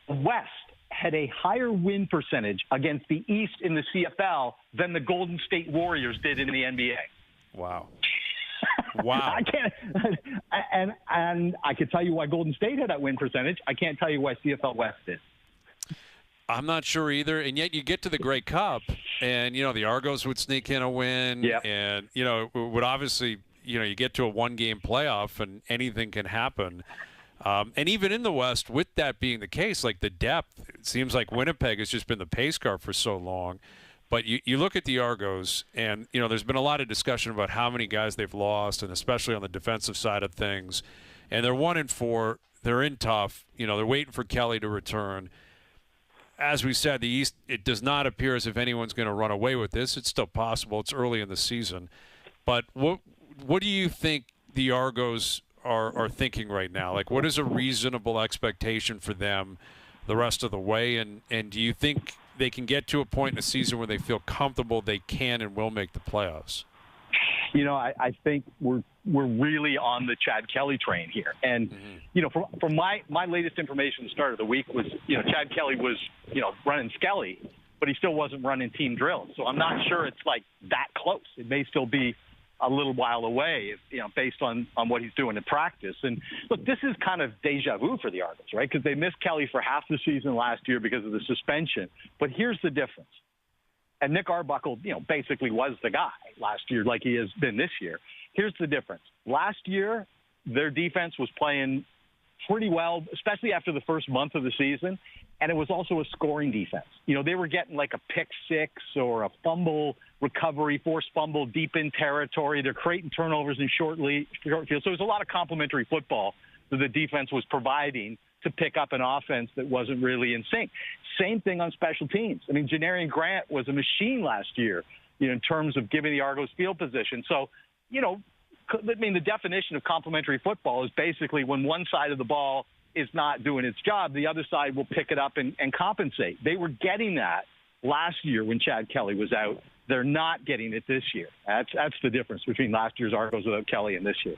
the West had a higher win percentage against the East in the CFL than the Golden State Warriors did in the NBA. Wow. I can't, and I can tell you why Golden State had that win percentage. I can't tell you why CFL West did. I'm not sure either. And yet you get to the Grey Cup, and the Argos would sneak in a win, and it would obviously, you get to a 1-game playoff, and anything can happen. And even in the West, with that being the case, like the depth, it seems like Winnipeg has just been the pace car for so long. But you look at the Argos, and, there's been a lot of discussion about how many guys they've lost, and especially on the defensive side of things. And they're 1-4. They're in tough. They're waiting for Kelly to return. As we said, the East, it does not appear as if anyone's going to run away with this. It's still possible. It's early in the season. But what do you think the Argos are thinking right now? Like, what is a reasonable expectation for them the rest of the way? And do you think they can get to a point in the season where they feel comfortable they can and will make the playoffs? I think we're really on the Chad Kelly train here. And, from my latest information at the start of the week was, Chad Kelly was, running Skelly, but he still wasn't running team drills. So I'm not sure it's like that close. It may still be a little while away, based on what he's doing in practice. And look, this is kind of deja vu for the Argos, right? Because they missed Kelly for half the season last year because of the suspension. But here's the difference. And Nick Arbuckle, basically was the guy last year like he has been this year. Here's the difference. Last year, their defense was playing pretty well, especially after the first month of the season. And it was also a scoring defense. They were getting like a pick six or a fumble recovery, forced fumble deep in territory. They're creating turnovers in short field. So there's a lot of complementary football that the defense was providing to pick up an offense that wasn't really in sync. Same thing on special teams. I mean, Janarian Grant was a machine last year, in terms of giving the Argos field position. So, the definition of complementary football is basically when one side of the ball is not doing its job, the other side will pick it up and compensate. They were getting that last year when Chad Kelly was out. They're not getting it this year. That's the difference between last year's Argos without Kelly and this year.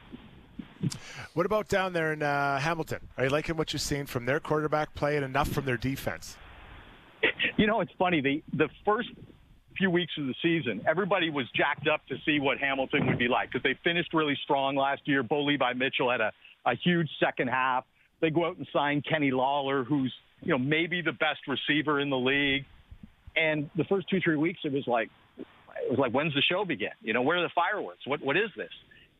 What about down there in Hamilton? Are you liking what you're seeing from their quarterback play and enough from their defense? You know, it's funny. The first few weeks of the season, everybody was jacked up to see what Hamilton would be like because they finished really strong last year. Bo Levi Mitchell had a huge second half. They go out and sign Kenny Lawler, who's, maybe the best receiver in the league. And the first 2-3 weeks, it was like, when's the show begin? Where are the fireworks? What is this?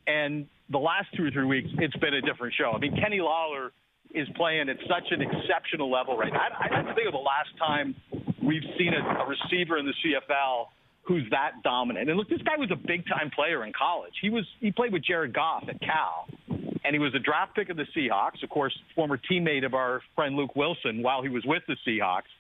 And the last 2 or 3 weeks, it's been a different show. I mean, Kenny Lawler is playing at such an exceptional level right now. I have to think of the last time we've seen a receiver in the CFL who's that dominant. And look, this guy was a big-time player in college. He played with Jared Goff at Cal, and he was a draft pick of the Seahawks, of course, former teammate of our friend Luke Wilson while he was with the Seahawks.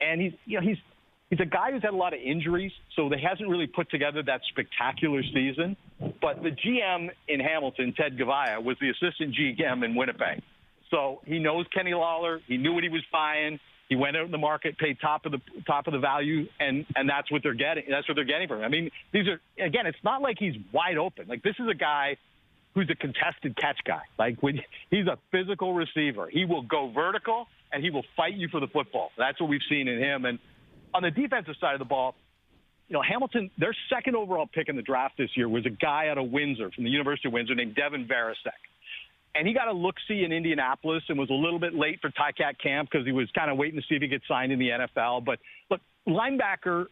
And he's a guy who's had a lot of injuries, so he hasn't really put together that spectacular season. But the GM in Hamilton, Ted Gavaya, was the assistant GM in Winnipeg. So he knows Kenny Lawler. He knew what he was buying. He went out in the market, paid top of the value, and that's what they're getting. That's what they're getting from him. I mean, again, it's not like he's wide open. Like, this is a guy who's a contested catch guy. Like, he's a physical receiver. He will go vertical, and he will fight you for the football. That's what we've seen in him. And on the defensive side of the ball, Hamilton, their second overall pick in the draft this year was a guy out of Windsor, from the University of Windsor, named Devin Varasek. And he got a look-see in Indianapolis and was a little bit late for Ticat camp because he was kind of waiting to see if he could sign in the NFL. But, look, linebacker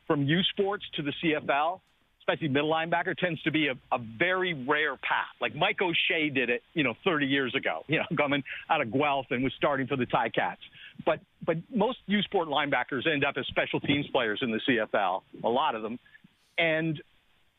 from U Sports to the CFL, especially middle linebacker, tends to be a very rare path. Like Mike O'Shea did it, 30 years ago, coming out of Guelph and was starting for the Ticats. But most U Sport linebackers end up as special teams players in the CFL, a lot of them. And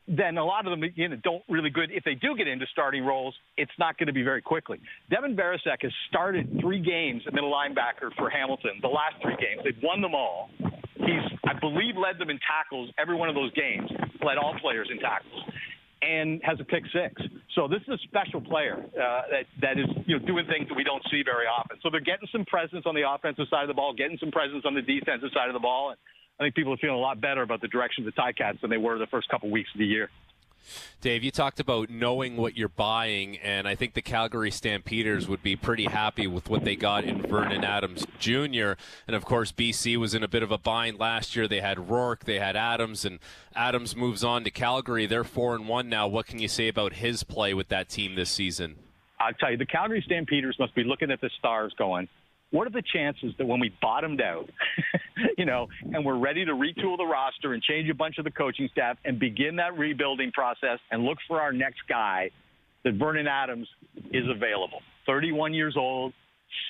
then a lot of them, don't really good. If they do get into starting roles, it's not going to be very quickly. Devin Varasek has started 3 games at middle linebacker for Hamilton, the last 3 games. They've won them all. He's, I believe, led them in tackles every one of those games, led all players in tackles, and has a pick 6. So this is a special player that is doing things that we don't see very often. So they're getting some presence on the offensive side of the ball, getting some presence on the defensive side of the ball, and I think people are feeling a lot better about the direction of the Ticats than they were the first couple weeks of the year. Dave, you talked about knowing what you're buying, and I think the Calgary Stampeders would be pretty happy with what they got in Vernon Adams Jr. And, of course, BC was in a bit of a bind last year. They had Rourke, they had Adams, and Adams moves on to Calgary. They're 4-1 now. What can you say about his play with that team this season? I'll tell you, the Calgary Stampeders must be looking at the stars going, what are the chances that when we bottomed out, and we're ready to retool the roster and change a bunch of the coaching staff and begin that rebuilding process and look for our next guy, that Vernon Adams is available? 31 years old,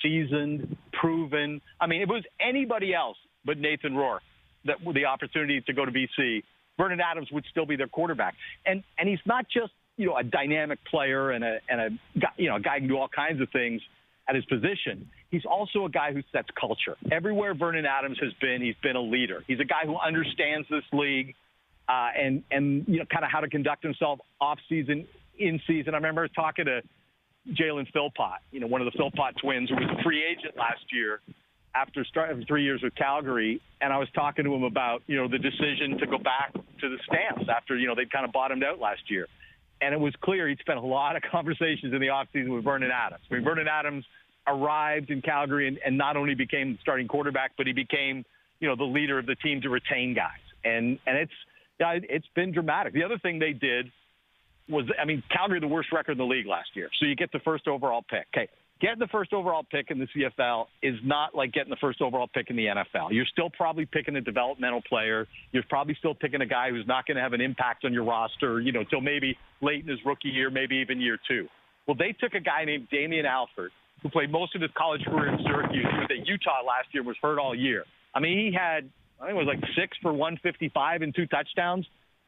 seasoned, proven. I mean, if it was anybody else but Nathan Rourke that with the opportunity to go to BC, Vernon Adams would still be their quarterback. And he's not just, a dynamic player and a guy who can do all kinds of things at his position. He's also a guy who sets culture. Everywhere Vernon Adams has been, he's been a leader. He's a guy who understands this league and kind of how to conduct himself off season, in season. I remember talking to Jalen Philpott, one of the Philpott twins, who was a free agent last year after 3 years with Calgary, and I was talking to him about the decision to go back to the Stamps after they'd kind of bottomed out last year. And it was clear he'd spent a lot of conversations in the offseason with Vernon Adams. I mean, Vernon Adams arrived in Calgary and not only became the starting quarterback, but he became, the leader of the team to retain guys. And it's been dramatic. The other thing they did was, Calgary the worst record in the league last year. So you get the first overall pick. Okay, getting the first overall pick in the CFL is not like getting the first overall pick in the NFL. You're still probably picking a developmental player. You're probably still picking a guy who's not going to have an impact on your roster, till maybe late in his rookie year, maybe even year 2. Well, they took a guy named Damian Alford, who played most of his college career in Syracuse. He was at Utah last year, was hurt all year. He had, I think it was like 6 for 155 and 2 touchdowns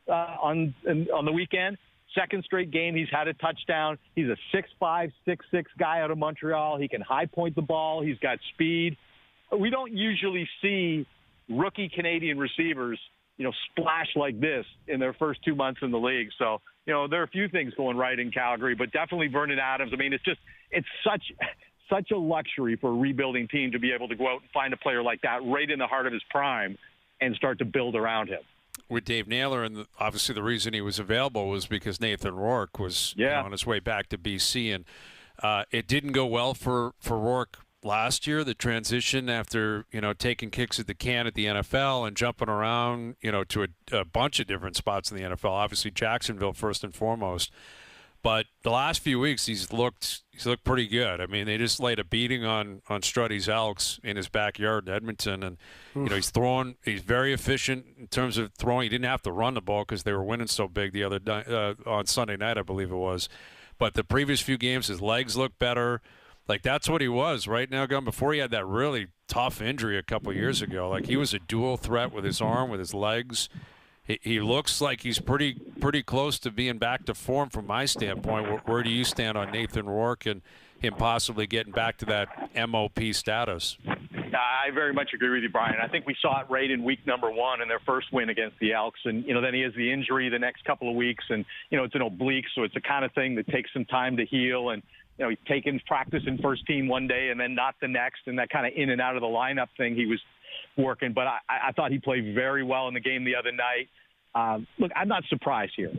on the weekend. Second straight game, he's had a touchdown. He's a 6'5", 6'6" guy out of Montreal. He can high point the ball. He's got speed. We don't usually see rookie Canadian receivers, splash like this in their first 2 months in the league. So, there are a few things going right in Calgary, but definitely Vernon Adams. It's such a luxury for a rebuilding team to be able to go out and find a player like that right in the heart of his prime and start to build around him. with Dave Naylor, and obviously the reason he was available was because Nathan Rourke was on his way back to BC, and it didn't go well for Rourke last year, the transition after, taking kicks at the can at the NFL and jumping around, to a bunch of different spots in the NFL, obviously Jacksonville first and foremost. But the last few weeks, he's looked pretty good. I mean, they just laid a beating on Struddy's Elks in his backyard in Edmonton, and he's very efficient in terms of throwing. He didn't have to run the ball because they were winning so big the other on Sunday night, I believe it was. But the previous few games, his legs look better. Like, that's what he was right now, Gunn. Before he had that really tough injury a couple years ago, like, he was a dual threat with his arm, with his legs. He looks like he's pretty close to being back to form from my standpoint. Where do you stand on Nathan Rourke and him possibly getting back to that MOP status? I very much agree with you, Brian. I think we saw it right in week number 1 in their first win against the Elks. And, then he has the injury the next couple of weeks. And, it's an oblique, so it's the kind of thing that takes some time to heal. And, he's taken practice in first team one day and then not the next. And that kind of in and out of the lineup thing he was working. But I thought he played very well in the game the other night. Look, I'm not surprised here.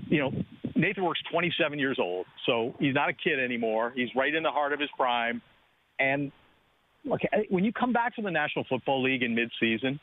Nathan Rourke's 27 years old, so he's not a kid anymore. He's right in the heart of his prime. And look, when you come back from the National Football League in midseason,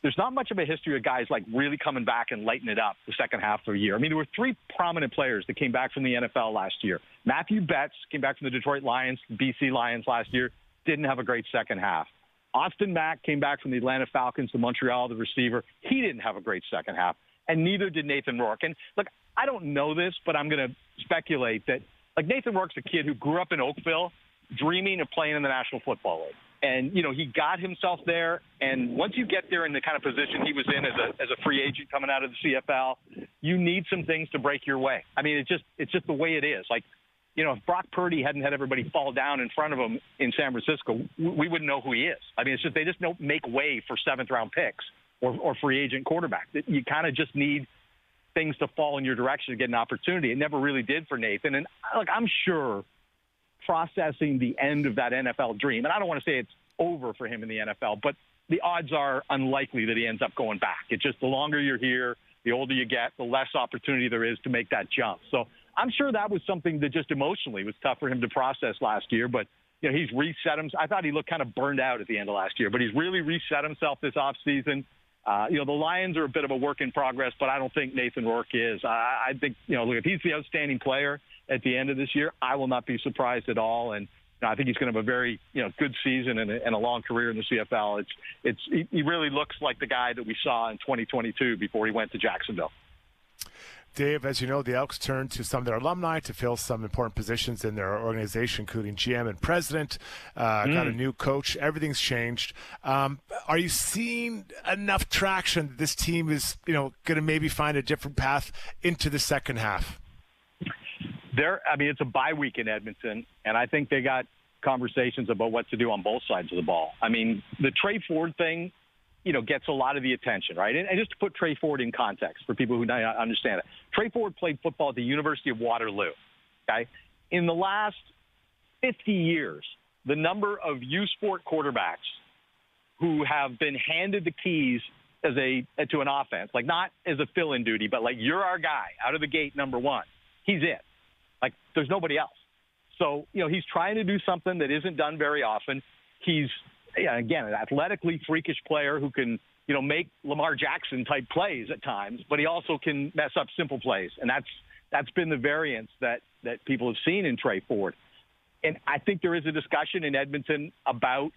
there's not much of a history of guys like really coming back and lighting it up the second half of the year. I mean, there were 3 prominent players that came back from the NFL last year. Matthew Betts came back from the Detroit Lions, BC Lions last year, didn't have a great second half. Austin Mack came back from the Atlanta Falcons to Montreal, the receiver. He didn't have a great second half. And neither did Nathan Rourke. And, look, I don't know this, but I'm going to speculate that, Nathan Rourke's a kid who grew up in Oakville dreaming of playing in the National Football League. And, he got himself there. And once you get there in the kind of position he was in as a free agent coming out of the CFL, you need some things to break your way. I mean, it's just the way it is. If Brock Purdy hadn't had everybody fall down in front of him in San Francisco, we wouldn't know who he is. I mean, they just don't make way for 7th-round picks. Or free agent quarterback. You kind of just need things to fall in your direction to get an opportunity. It never really did for Nathan. And I'm sure processing the end of that NFL dream, and I don't want to say it's over for him in the NFL, but the odds are unlikely that he ends up going back. It's just the longer you're here, the older you get, the less opportunity there is to make that jump. So I'm sure that was something that just emotionally was tough for him to process last year, but he's reset himself. I thought he looked kind of burned out at the end of last year, but he's really reset himself this offseason. The Lions are a bit of a work in progress, but I don't think Nathan Rourke is. I think, look, if he's the outstanding player at the end of this year, I will not be surprised at all. And I think he's going to have a very, good season and a long career in the CFL. He really looks like the guy that we saw in 2022 before he went to Jacksonville. Dave, as you know, the Elks turned to some of their alumni to fill some important positions in their organization, including GM and president. Got a new coach. Everything's changed. Are you seeing enough traction that this team is, going to maybe find a different path into the second half? It's a bye week in Edmonton, and I think they got conversations about what to do on both sides of the ball. I mean, the Trey Ford thing, gets a lot of the attention, right? And just to put Trey Ford in context for people who don't understand it, Trey Ford played football at the University of Waterloo, okay? In the last 50 years, the number of U Sport quarterbacks who have been handed the keys to an offense, not as a fill-in duty, but you're our guy out of the gate, number 1, he's it. There's nobody else. So, he's trying to do something that isn't done very often. He's, again, an athletically freakish player who can, make Lamar Jackson type plays at times, but he also can mess up simple plays. And that's been the variance that people have seen in Trey Ford. And I think there is a discussion in Edmonton about,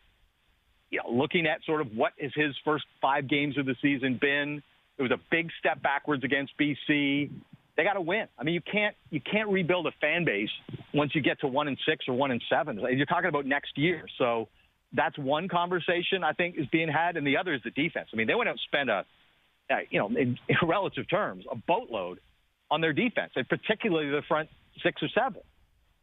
looking at sort of what is his first 5 games of the season been. It was a big step backwards against BC. They got to win. I mean, you can't rebuild a fan base once you get to 1-6 or 1-7. You're talking about next year. So that's one conversation I think is being had, and the other is the defense. I mean, they went out and spent in relative terms, a boatload on their defense, and particularly the front 6 or 7.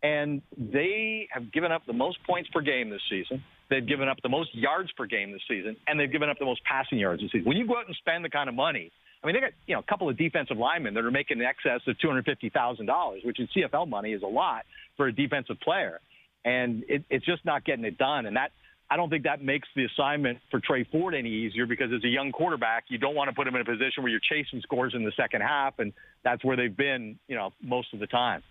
And they have given up the most points per game this season. They've given up the most yards per game this season, and they've given up the most passing yards this season. When you go out and spend the kind of money, I mean, they got a couple of defensive linemen that are making in excess of $250,000, which in CFL money is a lot for a defensive player, and it's just not getting it done. And I don't think that makes the assignment for Trey Ford any easier, because as a young quarterback, you don't want to put him in a position where you're chasing scores in the second half, and that's where they've been, most of the time.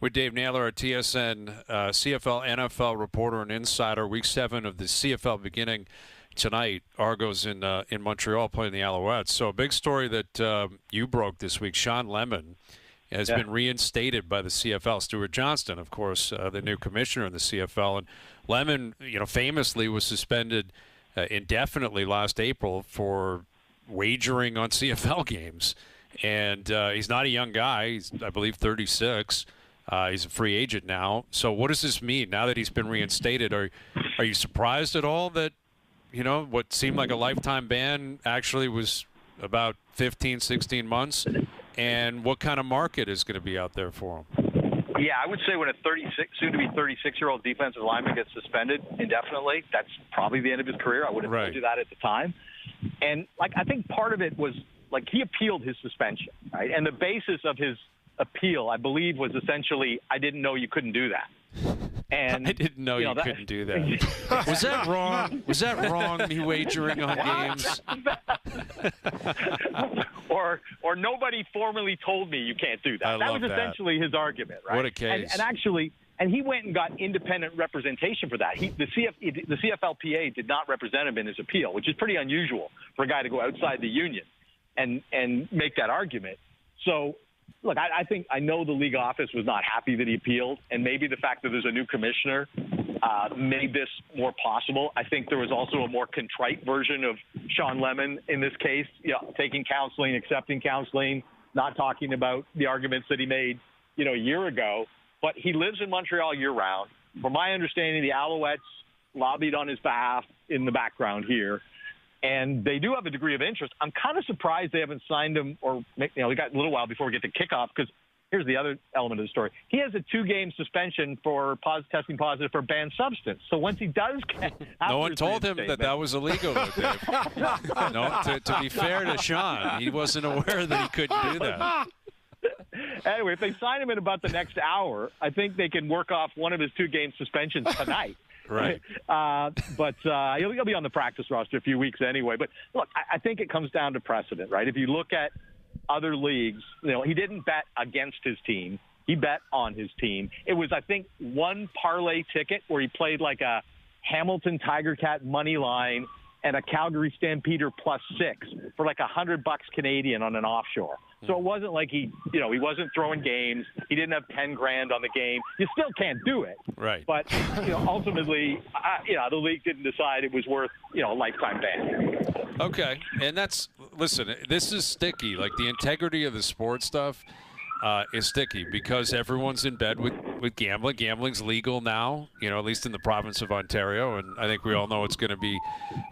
With Dave Naylor, our TSN CFL NFL reporter and insider. Week 7 of the CFL beginning tonight. Argos in Montreal playing the Alouettes. So a big story that you broke this week. Sean Lemon has been reinstated by the CFL. Stuart Johnston, of course, the new commissioner in the CFL. And Lemon, famously was suspended indefinitely last April for wagering on CFL games. And he's not a young guy. He's, I believe, 36. He's a free agent now. So what does this mean now that he's been reinstated? Are you surprised at all that, what seemed like a lifetime ban actually was about 15, 16 months? And what kind of market is going to be out there for him? Yeah, I would say when a soon-to-be 36-year-old defensive lineman gets suspended indefinitely, that's probably the end of his career. I would have told you that at the time. And, I think part of it was, he appealed his suspension, right? And the basis of his appeal, I believe, was essentially, I didn't know you couldn't do that. And I didn't know you couldn't do that. Was that wrong? Was that wrong, me wagering on games? or nobody formally told me you can't do that. That was essentially his argument, right? What a case. And actually, he went and got independent representation for that. The CFLPA did not represent him in his appeal, which is pretty unusual for a guy to go outside the union and make that argument. So, look, I know the league office was not happy that he appealed, and maybe the fact that there's a new commissioner made this more possible. I think there was also a more contrite version of Sean Lemon in this case, taking counseling, accepting counseling, not talking about the arguments that he made, a year ago. But he lives in Montreal year-round. From my understanding, the Alouettes lobbied on his behalf in the background here. And they do have a degree of interest. I'm kind of surprised they haven't signed him, or we got a little while before we get to kickoff, because here's the other element of the story. He has a 2-game suspension for testing positive for a banned substance. So once he does no one told him that was illegal, though, Dave. No, to be fair to Sean, he wasn't aware that he couldn't do that. Anyway, if they sign him in about the next hour, I think they can work off one of his 2-game suspensions tonight. Right. But he'll be on the practice roster a few weeks anyway. But, look, I think it comes down to precedent, right? If you look at other leagues, he didn't bet against his team. He bet on his team. It was, I think, one parlay ticket where he played like a Hamilton Tiger Cat money line and a Calgary Stampeder +6 for like $100 Canadian on an offshore. So it wasn't like he wasn't throwing games. He didn't have $10,000 on the game. You still can't do it. Right. But, ultimately, the league didn't decide it was worth, a lifetime ban. Okay. And listen, this is sticky. Like, the integrity of the sport stuff is sticky because everyone's in bed with gambling. Gambling's legal now, at least in the province of Ontario. And I think we all know it's going to be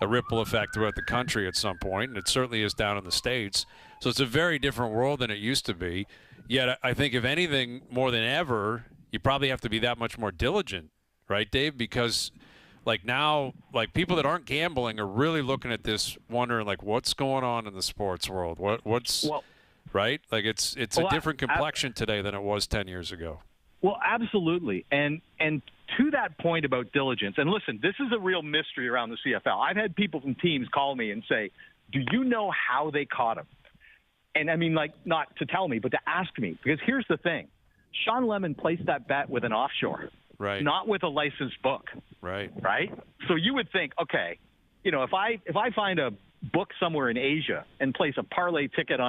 a ripple effect throughout the country at some point. And it certainly is down in the States. So it's a very different world than it used to be. Yet I think if anything, more than ever, you probably have to be that much more diligent, right, Dave? Because now, people that aren't gambling are really looking at this, wondering what's going on in the sports world. What's right? It's a different complexion today than it was 10 years ago. Well, absolutely. And to that point about diligence, and listen, this is a real mystery around the CFL. I've had people from teams call me and say, do you know how they caught him? And I mean, not to tell me, but to ask me. Because here's the thing. Sean Lemon placed that bet with an offshore. Right. Not with a licensed book. Right. Right? So you would think, okay, if I find a book somewhere in Asia and place a parlay ticket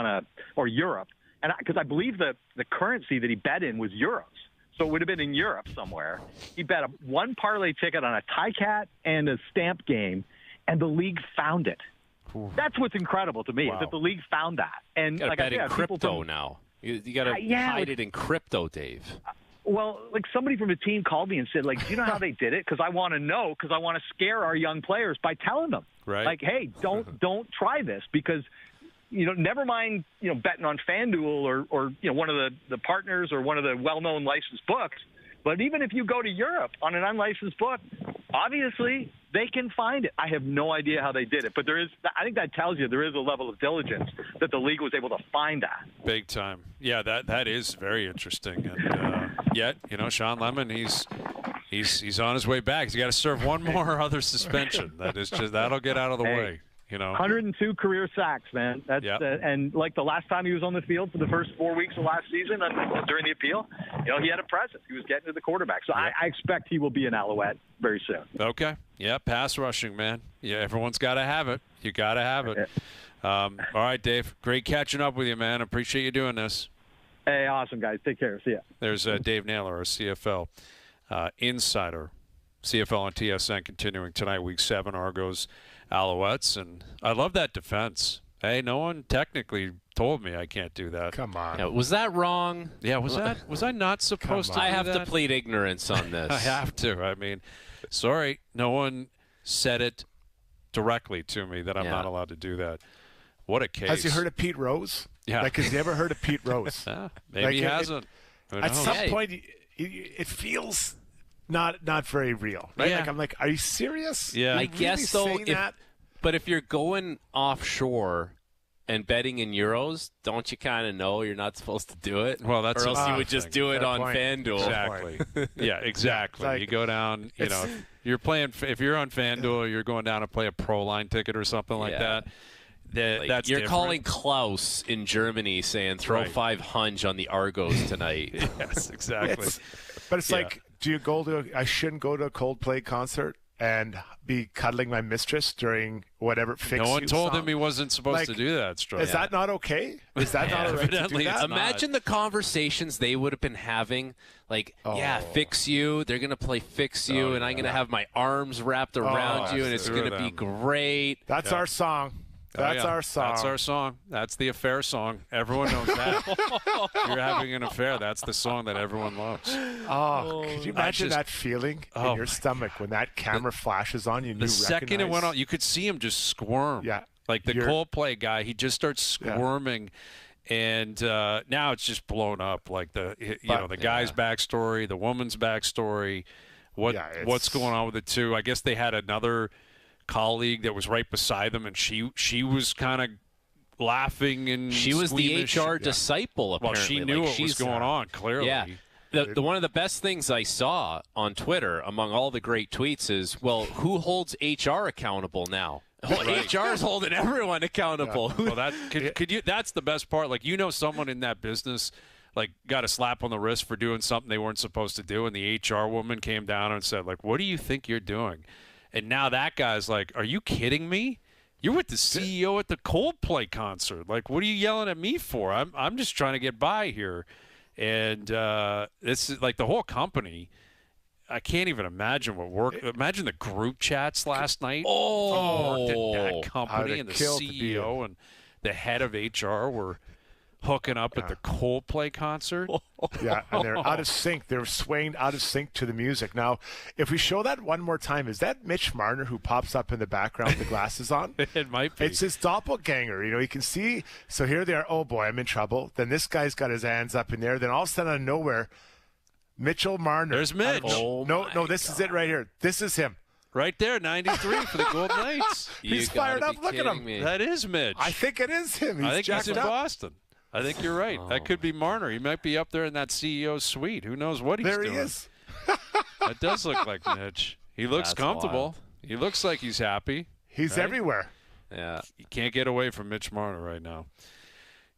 or Europe, and because I believe the currency that he bet in was euros. So it would have been in Europe somewhere. He bet one parlay ticket on a tie cat and a stamp game, and the league found it. That's what's incredible to me, is that the league found that. And you bet in crypto now. You got to hide it in crypto, Dave. Well, somebody from the team called me and said, do you know how they did it? Because I want to know, because I want to scare our young players by telling them. Right. Hey, don't try this, because never mind betting on FanDuel or one of the partners or one of the well-known licensed books. But even if you go to Europe on an unlicensed book, obviously they can find it. I have no idea how they did it, but I think that tells you there is a level of diligence that the league was able to find that. Big time. Yeah, that is very interesting. And yet, Sean Lemon, he's He's on his way back. He's got to serve one more other suspension. That'll get out of the way. 102 career sacks, man. That's and like the last time he was on the field for the first 4 weeks of last season during the appeal, he had a presence. He was getting to the quarterback. So I expect he will be an Alouette very soon. Okay. Yeah, pass rushing, man. Yeah, everyone's got to have it. You got to have it. All right, Dave. Great catching up with you, man. Appreciate you doing this. Hey, awesome, guys. Take care. See ya. There's Dave Naylor, our CFL insider. CFL on TSN continuing tonight, Week 7, Argos, Alouettes. And I love that defense. Hey, no one technically told me I can't do that. Come on. Yeah, was that wrong? Yeah, was I not supposed to do that? I have to plead ignorance on this. I have to. I mean, sorry, no one said it directly to me that I'm not allowed to do that. What a case. Has he heard of Pete Rose? Yeah. Has he ever heard of Pete Rose? Maybe he hasn't. At some point, it feels not very real, right? Yeah. I'm like, are you serious? Yeah. I guess though, but if you're going offshore and betting in euros, don't you kind of know you're not supposed to do it? Well, that's or else you would just do it on point. FanDuel. Exactly. Yeah, exactly. You go down. If you're on FanDuel, you're going down to play a Pro Line ticket or something like that. That's you're different. calling Klaus in Germany saying throw 5 hunch on the Argos tonight. Yes, exactly. But it's like, I shouldn't go to a Coldplay concert and be cuddling my mistress during whatever Fix You No one told song. him he wasn't supposed to do that. Is that not okay? Is that not right to do that? Imagine the conversations they would have been having. Fix You. They're going to play Fix You, and I'm going to have my arms wrapped around you, and it's going to be great. That's our song. That's our song. That's our song. That's the affair song. Everyone knows that. If you're having an affair, that's the song that everyone loves. Could you imagine that feeling in your stomach when that camera flashes on you? The second it went on, you could see him just squirm. Yeah. Like the Coldplay guy, he just starts squirming. And now it's just blown up. Like the guy's backstory, the woman's backstory, what's going on with the two. I guess they had another colleague that was right beside them, and she was kind of laughing and she was squeamish. the HR disciple. Apparently, well, she knew what was going on. Clearly, yeah. The one of the best things I saw on Twitter among all the great tweets is, well, who holds HR accountable now? Well, HR is holding everyone accountable. Yeah. Well, that's the best part. Like, someone in that business got a slap on the wrist for doing something they weren't supposed to do, and the HR woman came down and said, what do you think you're doing? And now that guy's like, are you kidding me? You're with the CEO at the Coldplay concert. What are you yelling at me for? I'm just trying to get by here. And this is the whole company. I can't even imagine imagine the group chats last night. Worked at that company, and the CEO and the head of HR were hooking up at the Coldplay concert. Yeah, and they're out of sync. They're swaying out of sync to the music. Now, if we show that one more time, is that Mitch Marner who pops up in the background with the glasses on? It might be. It's his doppelganger. You can see. So here they are. Oh, boy, I'm in trouble. Then this guy's got his hands up in there. Then all of a sudden, out of nowhere, Mitchell Marner. There's Mitch. No, this is it right here. This is him. Right there, 93 for the Golden Knights. He's fired up. Look at him. That is Mitch. I think it is him. I think he's in up. Boston. I think you're right. That could be Marner. He might be up there in that CEO suite. Who knows what he's doing. There he is. That does look like Mitch. He looks comfortable. Wild. He looks like he's happy. He's everywhere. Yeah. You can't get away from Mitch Marner right now.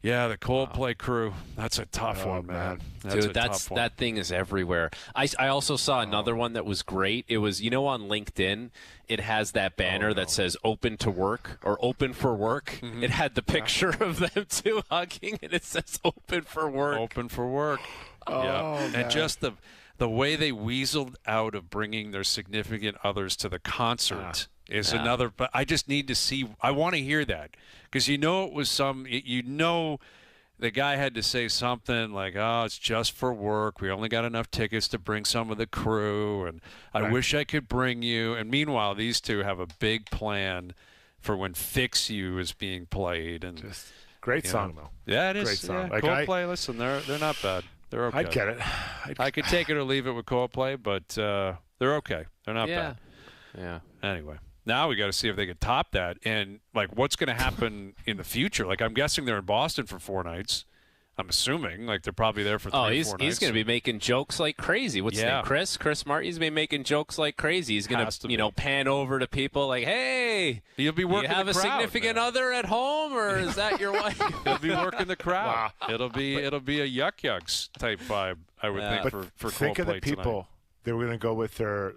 Yeah, the Coldplay crew. That's a tough one, man. Dude, that thing is everywhere. I also saw another one that was great. It was, on LinkedIn, it has that banner that says open to work or open for work. Mm-hmm. It had the picture of them two hugging, and it says open for work. Open for work. Man. And just the way they weaseled out of bringing their significant others to the concert is another. But I just need to see. I want to hear that because it was the guy had to say something like, "Oh, it's just for work. We only got enough tickets to bring some of the crew, and I wish I could bring you." And meanwhile, these two have a big plan for when "Fix You" is being played. And just great song though. Yeah, it is. Great song. Yeah. Coldplay, listen, they're not bad. They're okay. I'd get it. I could take it or leave it with Coldplay, but they're okay. They're not bad. Yeah. Anyway, now we got to see if they can top that, and what's going to happen in the future. I'm guessing they're in Boston for 4 nights. I'm assuming. Like, they're probably there for 3 or 4 nights. He's going to be making jokes like crazy. What's his name? Chris Martin. He's been making jokes like crazy. He's going to pan over to people like, hey, he'll be working you have the crowd, a significant other at home, or is that your wife? He'll be working the crowd. Wow. It'll be a yuck yucks type vibe, I would think, for think Cold of the Plate people. tonight. They were going to go with their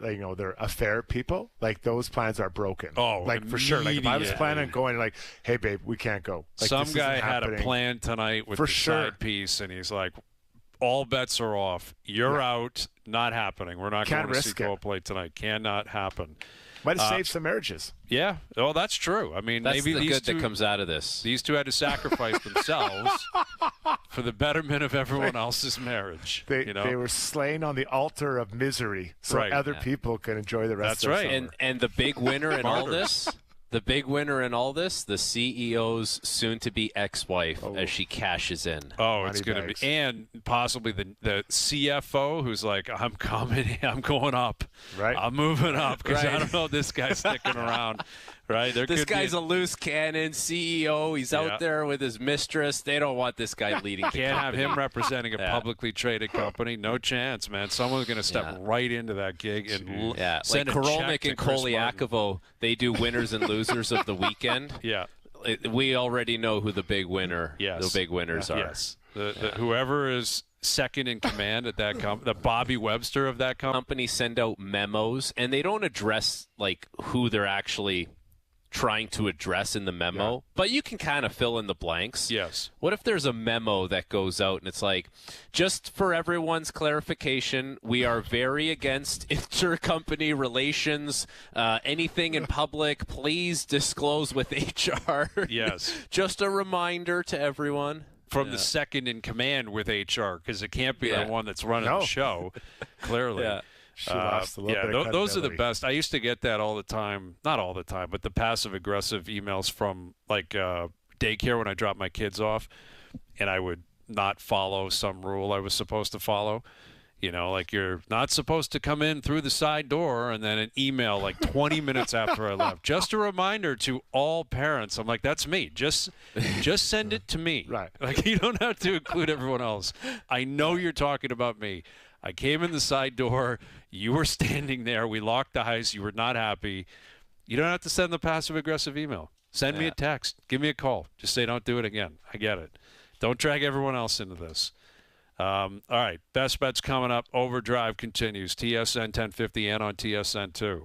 affair people. Like, those plans are broken. Oh, like, for sure. Like, if I was planning on going, like, hey, babe, we can't go. Like, some guy had a plan tonight with the side piece, and he's like, all bets are off. You're out. Not happening. We're not going to see Cold Plate tonight. Cannot happen. Might have saved some marriages. Yeah. Oh, that's true. I mean, that's maybe the these good two, that comes out of this. These two had to sacrifice themselves for the betterment of everyone else's marriage. They were slain on the altar of misery so other people can enjoy the rest of the summer. And the big winner in all this, the CEO's soon-to-be ex-wife as she cashes in. Oh, it's going to be, and possibly the CFO who's like, I'm coming, I'm going up, right? I'm moving up because I don't know this guy's sticking around, right? This guy's a loose cannon CEO. He's out there with his mistress. They don't want this guy leading. Can't have him representing a publicly traded company. No chance, man. Someone's going to step right into that gig and send like Korolnik and Koliakovo. They do winners and losers of the weekend. Yeah. We already know who the big winner. The big winners are. Yes. Whoever is second in command at that company, the Bobby Webster of that company, send out memos, and they don't address like who they're actually trying to address in the memo, but you can kind of fill in the blanks. Yes. What if there's a memo that goes out and it's like, just for everyone's clarification, we are very against intercompany relations. Anything in public, please disclose with HR. Yes. Just a reminder to everyone. From the second in command with HR, because it can't be the one that's running the show, clearly. She lost a little bit of those are the best. I used to get that all the time. Not all the time, but the passive-aggressive emails from, like, daycare when I dropped my kids off, and I would not follow some rule I was supposed to follow. Like, you're not supposed to come in through the side door, and then an email like 20 minutes after I left. Just a reminder to all parents. I'm like, that's me. Just send it to me. Right. Like, you don't have to include everyone else. I know you're talking about me. I came in the side door. You were standing there. We locked eyes. You were not happy. You don't have to send the passive-aggressive email. Send me a text. Give me a call. Just say, don't do it again. I get it. Don't drag everyone else into this. All right. Best bets coming up. OverDrive continues. TSN 1050 and on TSN 2.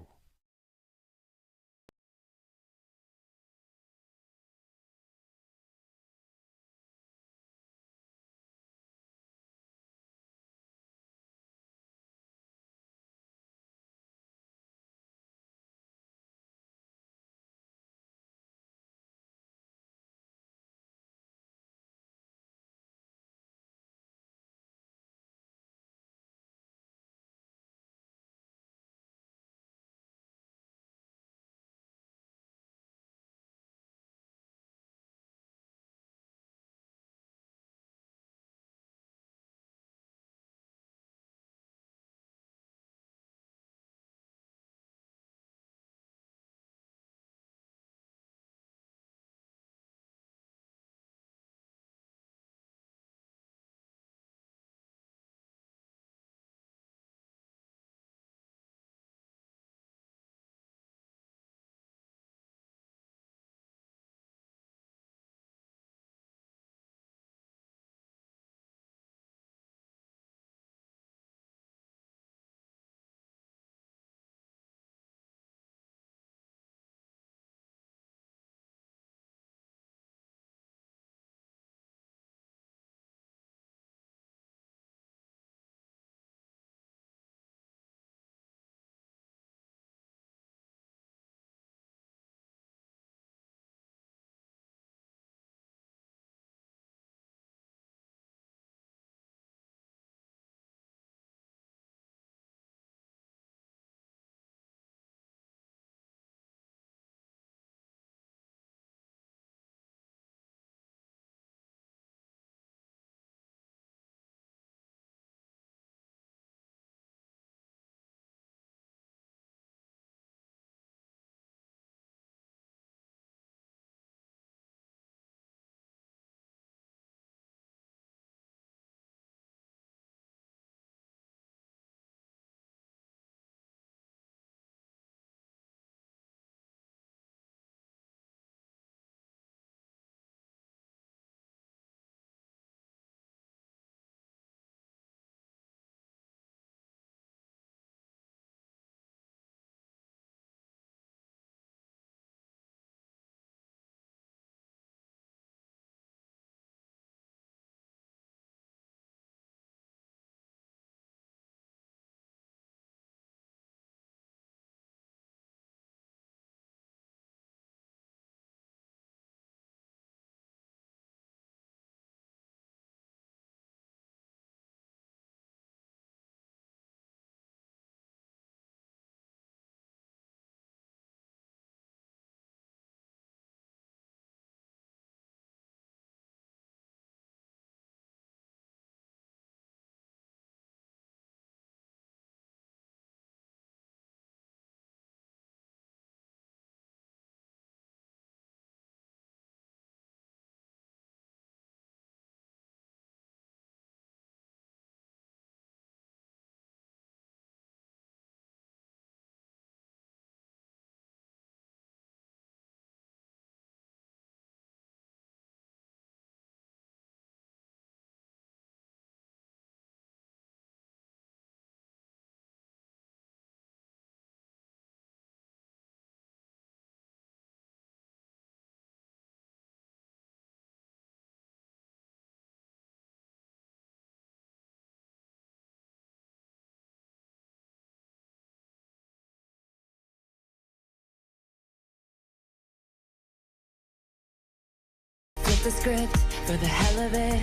the script for the hell of it.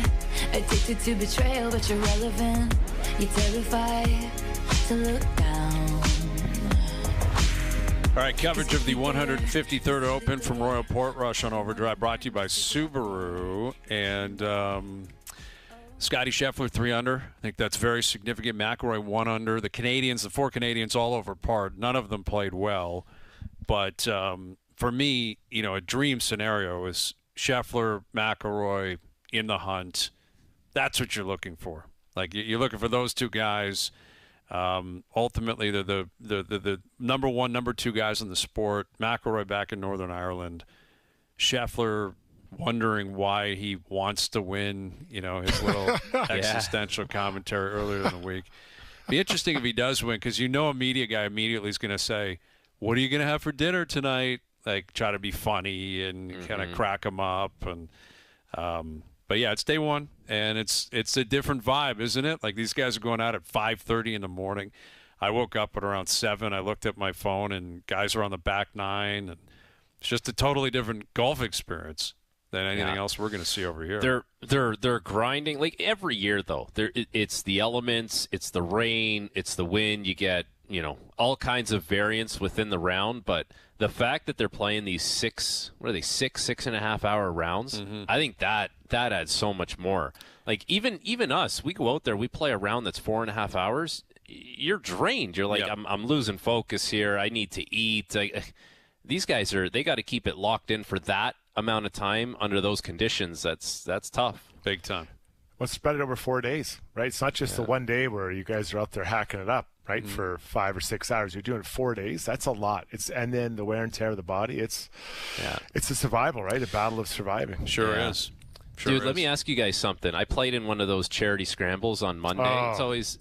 Addicted to betrayal, but you're relevant. You're terrified to look down. All right, coverage of the 153rd Open from Royal Portrush on OverDrive, brought to you by Subaru. And Scotty Scheffler, 3 under. I think that's very significant. McIlroy, 1 under. The Canadiens, the 4 Canadiens, all over par. None of them played well. But for me, a dream scenario is Scheffler, McIlroy in the hunt. That's what you're looking for. Like, you're looking for those 2 guys. Ultimately, they're the number 1, number 2 guys in the sport. McIlroy back in Northern Ireland. Scheffler wondering why he wants to win, his little existential commentary earlier in the week. Be interesting if he does win, because a media guy immediately is going to say, what are you going to have for dinner tonight? Like, try to be funny and kind of crack him up. And but yeah, it's day 1, and it's a different vibe, isn't it? Like, these guys are going out at 5:30 in the morning. I woke up at around 7. I looked at my phone, and guys are on the back 9. And it's just a totally different golf experience than anything else we're going to see over here. They're grinding like every year though. It's the elements, it's the rain, it's the wind. You get all kinds of variance within the round, but the fact that they're playing these 6.5 hour rounds, I think that adds so much more. Like even us, we go out there, we play a round that's 4.5 hours. You're drained. You're like, I'm losing focus here. I need to eat. These guys they got to keep it locked in for that amount of time under those conditions. That's tough. Big time. Well, spread it over 4 days, right? It's not just the one day where you guys are out there hacking it up, right, for 5 or 6 hours. You're doing 4 days. That's a lot. And then the wear and tear of the body. It's a survival, right? A battle of surviving. Sure is. Dude, let me ask you guys something. I played in one of those charity scrambles on Monday.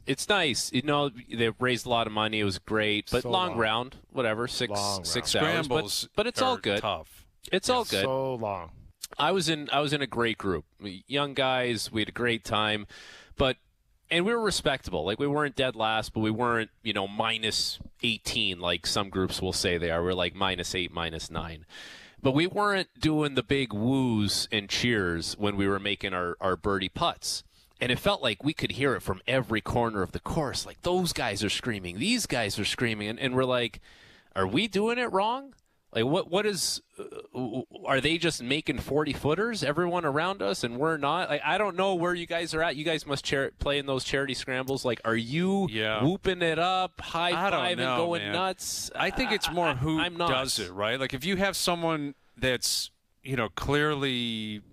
It's nice. They raised a lot of money. It was great, but long round, whatever, 6 hours. Scrambles, but it's all good. Tough. It's all good. So long. I was in a great group, young guys. We had a great time, and we were respectable. Like, we weren't dead last, but we weren't minus 18 like some groups will say they are. We're like -8, -9. But we weren't doing the big woos and cheers when we were making our birdie putts. And it felt like we could hear it from every corner of the course. Like, those guys are screaming. These guys are screaming. And we're like, are we doing it wrong? Like, what is are they just making 40-footers, everyone around us, and we're not? Like, I don't know where you guys are at. You guys must play in those charity scrambles. Like, are you whooping it up, high-fiving, going nuts? I think it's more who does it, right? Like, if you have someone that's, clearly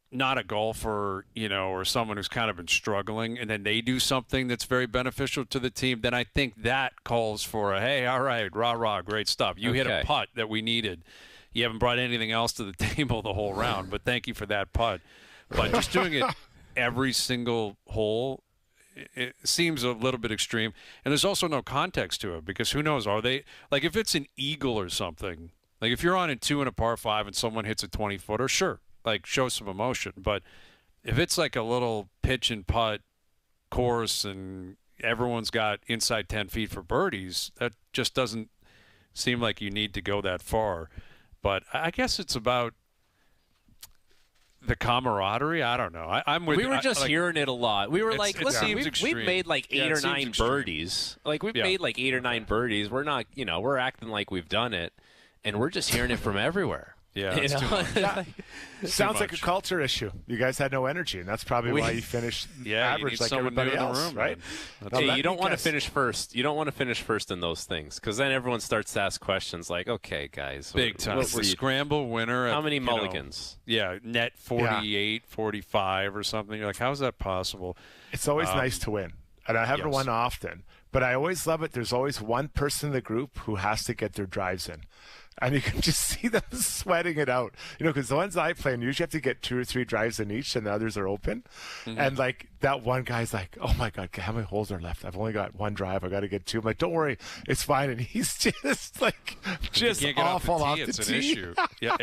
not a golfer, or someone who's kind of been struggling, and then they do something that's very beneficial to the team, then I think that calls for a, hey, all right, rah, great stuff. You hit a putt that we needed. You haven't brought anything else to the table the whole round, but thank you for that putt. But just doing it every single hole, it seems a little bit extreme. And there's also no context to it, because who knows, are they, like, if it's an eagle or something, like if you're on in 2 and a par 5 and someone hits a 20-footer, sure. Like, show some emotion. But if it's like a little pitch and putt course and everyone's got inside 10 feet for birdies, that just doesn't seem like you need to go that far. But I guess it's about the camaraderie. I don't know. I'm with. We were just hearing it a lot. We were like, listen, we've made like 8 or 9 birdies. Like, we've made like 8 or 9 birdies. We're not, we're acting like we've done it, and we're just hearing it from everywhere. Yeah, Sounds like a culture issue. You guys had no energy, and that's probably why you finished average like everybody else, room, right? Hey, you don't want to finish first. You don't want to finish first in those things, because then everyone starts to ask questions like, okay, guys. Big time. It's the scramble winner. How many mulligans? Net 48, 45 or something. You're like, how is that possible? It's always nice to win, and I haven't won often, but I always love it. There's always one person in the group who has to get their drives in. And you can just see them sweating it out, because the ones I play, and you usually have to get 2 or 3 drives in each, and the others are open. Mm-hmm. And like that one guy's like, "Oh my God, how many holes are left? I've only got 1 drive. I got to get 2." I'm like, "Don't worry, it's fine." And he's just like, awful off the tee. It's an issue. Yeah,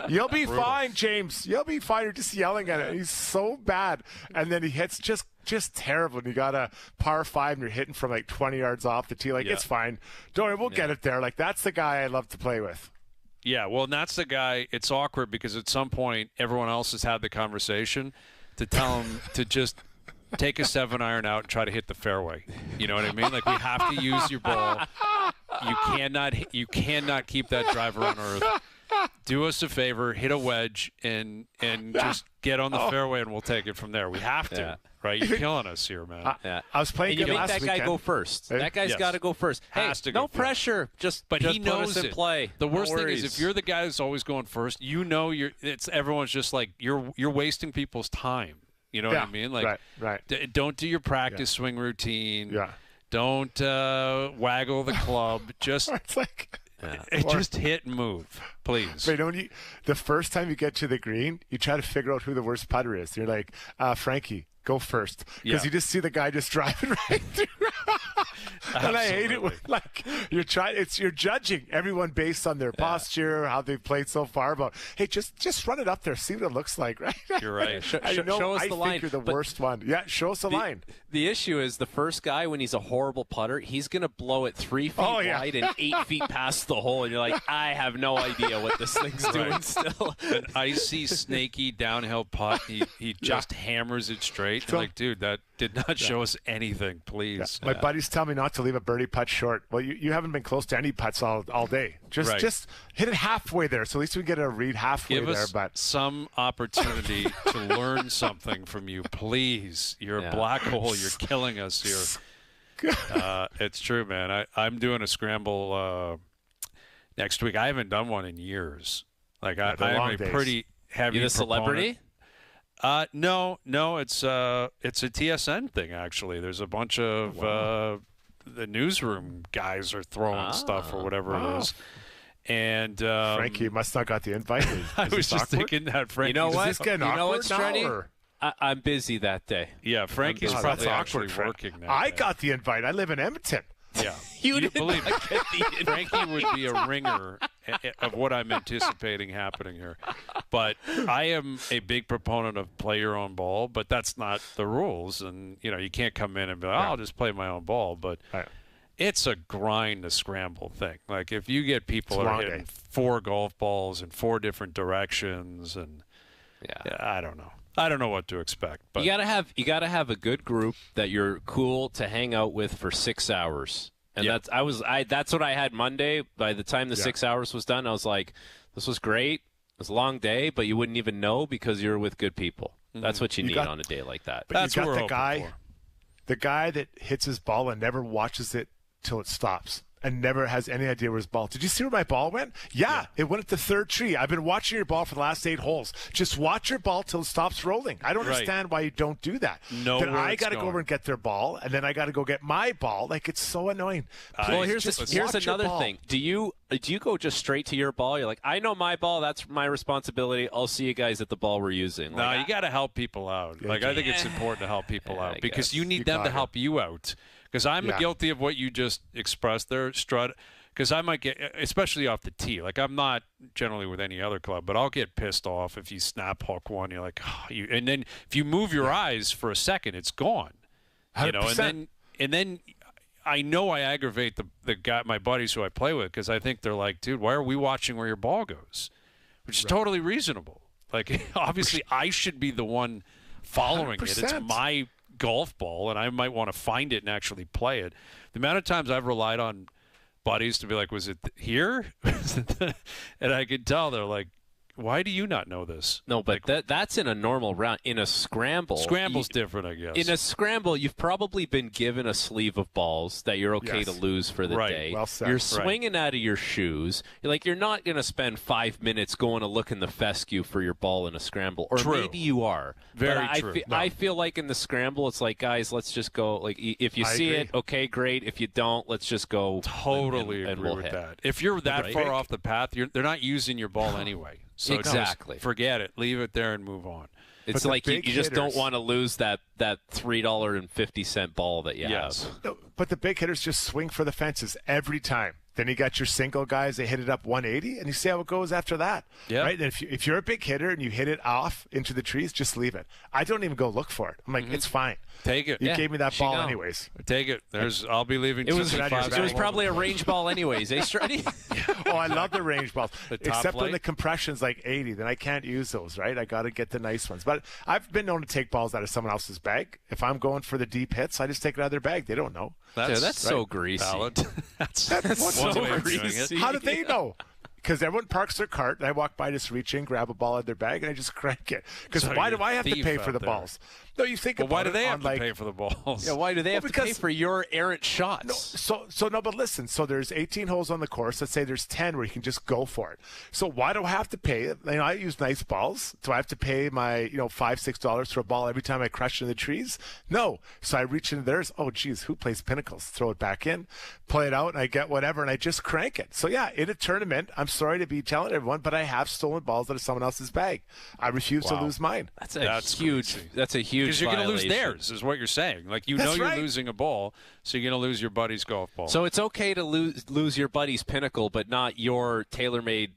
you'll be fine, James. You'll be fine. You're just yelling at it. He's so bad, and then he hits just terrible. And you got a par 5 and you're hitting from like 20 yards off the tee. Like, it's fine. Don't worry, we'll get it there. Like, that's the guy I love to play with. Yeah, well, and that's the guy. It's awkward because at some point everyone else has had the conversation to tell him to just take a 7-iron out and try to hit the fairway. You know what I mean? Like, we have to use your ball. You cannot keep that driver on earth. Do us a favor, hit a wedge, and just get on the fairway, and we'll take it from there. We have to, right? You're killing us here, man. I was playing and you last make that weekend. guy go first. That guy's got to go first. Has to go no first. pressure. Just he knows put us in it. play. The worst no thing is if you're the guy that's always going first, everyone's just like you're wasting people's time. You know what I mean? Like, right. Don't do your practice swing routine. Yeah. Don't waggle the club. Just It's like. Just hit and move, please. Right, the first time you get to the green, you try to figure out who the worst putter is. You're like, Frankie, go first. Because you just see the guy just driving right through. And I hate it when, like, you're judging everyone based on their posture, how they've played so far. But hey, just run it up there, see what it looks like, right? You're right. show us the line. I think you're the worst one. Yeah, show us the line. The issue is the first guy, when he's a horrible putter, he's going to blow it 3 feet wide and 8 feet past the hole. And you're like, I have no idea what this thing's doing still. An icy, snaky downhill putt. He just hammers it straight. You're like, dude, that did not show us anything, please. My buddies tell me not to leave a birdie putt short. Well, you haven't been close to any putts all day. Just hit it halfway there, so at least we get a read halfway Give there. us But some opportunity to learn something from you, please. You're a black hole. You're killing us here. It's true, man. I'm doing a scramble next week. I haven't done one in years. Like I'm a pretty heavy. You the celebrity? No, it's a TSN thing actually. There's a bunch of the newsroom guys are throwing stuff or whatever it is. And Frankie must not got the invite. I was just thinking that Frankie. You know what? Is this getting awkward now, Freddie? or? I'm busy that day. Yeah, Frankie's probably actually awkward, working now. I got the invite. I live in Edmonton. Yeah, You did believe not me. get the Frankie would be a ringer of what I'm anticipating happening here. But I am a big proponent of play your own ball, but that's not the rules. And, you can't come in and be like, I'll just play my own ball. But it's a grind to scramble thing. Like, if you get people that are hitting 4 golf balls in 4 different directions, and I don't know. I don't know what to expect. But you gotta have a good group that you're cool to hang out with for 6 hours. And that's what I had Monday. By the time the 6 hours was done, I was like, this was great. It was a long day, but you wouldn't even know because you're with good people. That's what you need on a day like that. But that's you what got the guy that hits his ball and never watches it till it stops. And never has any idea where his ball. Did you see where my ball went? Yeah, it went at the 3rd tree. I've been watching your ball for the last 8 holes. Just watch your ball till it stops rolling. I don't understand why you don't do that. Then I got to go over and get their ball, and then I got to go get my ball. Like, it's so annoying. Well, here's another thing. Do you go just straight to your ball? You're like, I know my ball. That's my responsibility. I'll see you guys at the ball we're using. No, you got to help people out. Like, I think it's important to help people out because you need them to help you out. Because I'm guilty of what you just expressed there, Strud. Because I might get, especially off the tee. Like, I'm not generally with any other club, but I'll get pissed off if you snap hook one. You're like, and then if you move your eyes for a second, it's gone. 100%. And then I know I aggravate the guy, my buddies who I play with, because I think they're like, dude, why are we watching where your ball goes? Which is totally reasonable. Like, obviously, I should be the one following 100%. it. It's my golf ball, and I might want to find it and actually play it. The amount of times I've relied on buddies to be like, was it here? And I could tell they're like, why do you not know this? No, but that's in a normal round. In a scramble. Scramble's different, I guess. In a scramble, you've probably been given a sleeve of balls that you're okay to lose for the day. Well said. You're swinging out of your shoes. You're not going to spend 5 minutes going to look in the fescue for your ball in a scramble. Or maybe you are. Very true. I feel like in the scramble, it's like, guys, let's just go. Like, if you see it, okay, great. If you don't, let's just go. Totally agree with that. If you're that far off the path, they're not using your ball anyway. So exactly. Forget it. Leave it there and move on. It's like you just don't want to lose that $3.50 ball that you have. No, but the big hitters just swing for the fences every time. Then you got your single guys, they hit it up 180, and you see how it goes after that. Yeah. Right? And if you're a big hitter and you hit it off into the trees, just leave it. I don't even go look for it. I'm like, it's fine. Take it. You gave me that ball go. anyways. Take it. I'll be leaving. It was 65 it was probably a range ball anyways, eh, Strutty? Oh, I love the range balls. top Except when flight. the compression's like 80, then I can't use those, right? I got to get the nice ones. But I've been known to take balls out of someone else's bag. If I'm going for the deep hits, I just take it out of their bag. They don't know. That's so greasy. valid. That's What's one so way of doing greasy? it. How do they know? Because everyone parks their cart, and I walk by, just reach in, grab a ball out of their bag, and I just crank it. Because So why you're do I have to thief pay for out the there. balls? No, you think But about why do it they on, have to like, pay for the balls? Yeah, why do they have to pay because- for your errant shots? So no, but listen. So there's 18 holes on the course. Let's say there's 10 where you can just go for it. So why do I have to pay? I use nice balls. Do I have to pay my $5-6 for a ball every time I crush in the trees? No. So I reach into theirs. Oh, geez, who plays pinnacles? Throw it back in, play it out, and I get whatever, and I just crank it. So yeah, in a tournament, I'm sorry to be telling everyone, but I have stolen balls out of someone else's bag. I refuse to lose mine. That's huge. crazy. That's a huge. Because you're going to lose violation. theirs, is what you're saying. Like, you That's know you're right. losing a ball, so you're going to lose your buddy's golf ball. So it's okay to lose your buddy's pinnacle, but not your tailor-made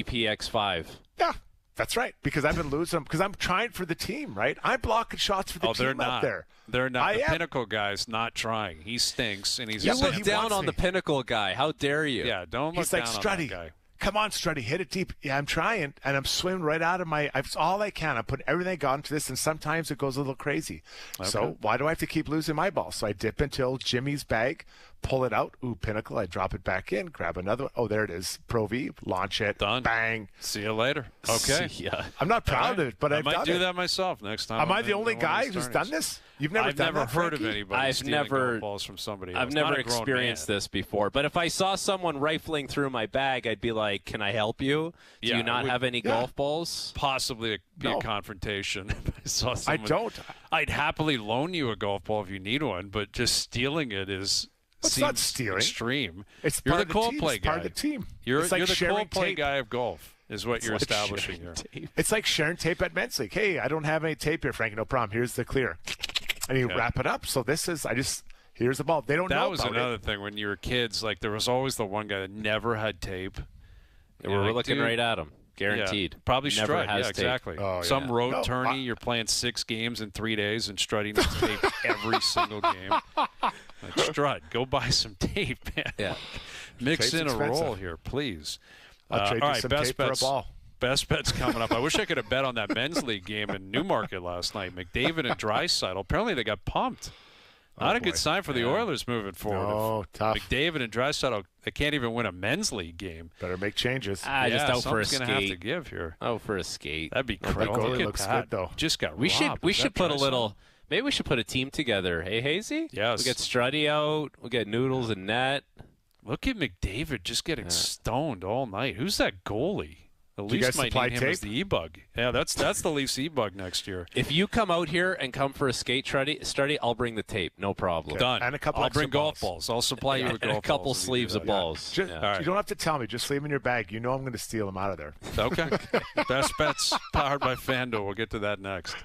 TPX5. Yeah, that's right. Because I've been losing them. Because I'm trying for the team, right? I'm blocking shots for the they're team not. out there. They're not. I The am. Pinnacle guy's not trying. He stinks, and he's You Yeah, but look he down wants on me. the pinnacle guy. How dare you? Yeah, don't look He's like, down on Strutty, that guy. come on, Strutty, hit it deep. Yeah, I'm trying, and I'm swimming right out of my. It's all I can. I put everything I got into this, and sometimes it goes a little crazy. So why do I have to keep losing my ball? So I dip into Jimmy's bag, pull it out. Ooh, pinnacle. I drop it back in, grab another one. Oh, there it is. Pro V, launch it. Done. Bang. See you later. Okay. Yeah. I'm not proud of it, but I I've might done do it. that myself next time. Am I I'm the in only one of guy these who's tournaments. done this? You've never I've done never that, heard of Frankie? anybody I've stealing never- golf balls from somebody else. I've Not never a grown experienced man. this before, but if I saw someone rifling through my bag, I'd be like, "Can I help you? Do Yeah, you not it would- have any golf balls?" Possibly be No. a confrontation. If I saw I someone, don't. I'd happily loan you a golf ball if you need one, but just stealing it is. It's not seems stealing. Extreme. It's You're part the of the team. Coldplay It's part guy. of the team. You're It's like the sharing Coldplay tape. guy of golf, is what you're like establishing here. It's like sharing tape at men's league. Hey, I don't have any tape here, Frankie. No problem. Here's the clear. And you wrap it up. So this is, here's the ball. They don't know That was about another it. thing when you were kids. Like, there was always the one guy that never had tape. We're You're like, looking dude, right at him, guaranteed. Yeah, probably Never Strut. has Yeah, tape. exactly. Oh, Some yeah. road No, tourney, you're playing 6 games in 3 days, and Strutty needs tape every single game. Like, Strut, go buy some tape, man. Yeah. Mix Tape's in a expensive. roll here, please. I'll trade all you right, some best tape for a bets. ball. Best bets coming up. I wish I could have bet on that men's league game in Newmarket last night. McDavid and Draisaitl. Apparently they got pumped. Not a boy. good sign for the Oilers moving forward. No, If tough. McDavid and Draisaitl, they can't even win a men's league game. Better make changes. Just yeah, out for a something's gonna have to skate. give here. Oh, for a skate. That'd be that crazy. goalie Look at looks that. good, though. Just got We should robbed. we Is should that put a Draisaitl? little. Maybe we should put a team together. Hey, Hayesy? Yes. We get Strutty out. We get Noodles and Net. Look at McDavid just getting stoned all night. Who's that goalie? The Do you Leafs guys might supply need him as tape? the E-Bug. Yeah, that's the Leafs E-Bug next year. If you come out here and come for a skate, Strutty, I'll bring the tape. No problem. Done. And a couple I'll extra bring golf balls. balls. I'll supply you with And golf a couple balls if you do sleeves that. of balls. Just, Yeah. right. You don't have to tell me. Just leave them in your bag. You know I'm going to steal them out of there. Okay. Best bets powered by FanDuel. We'll get to that next.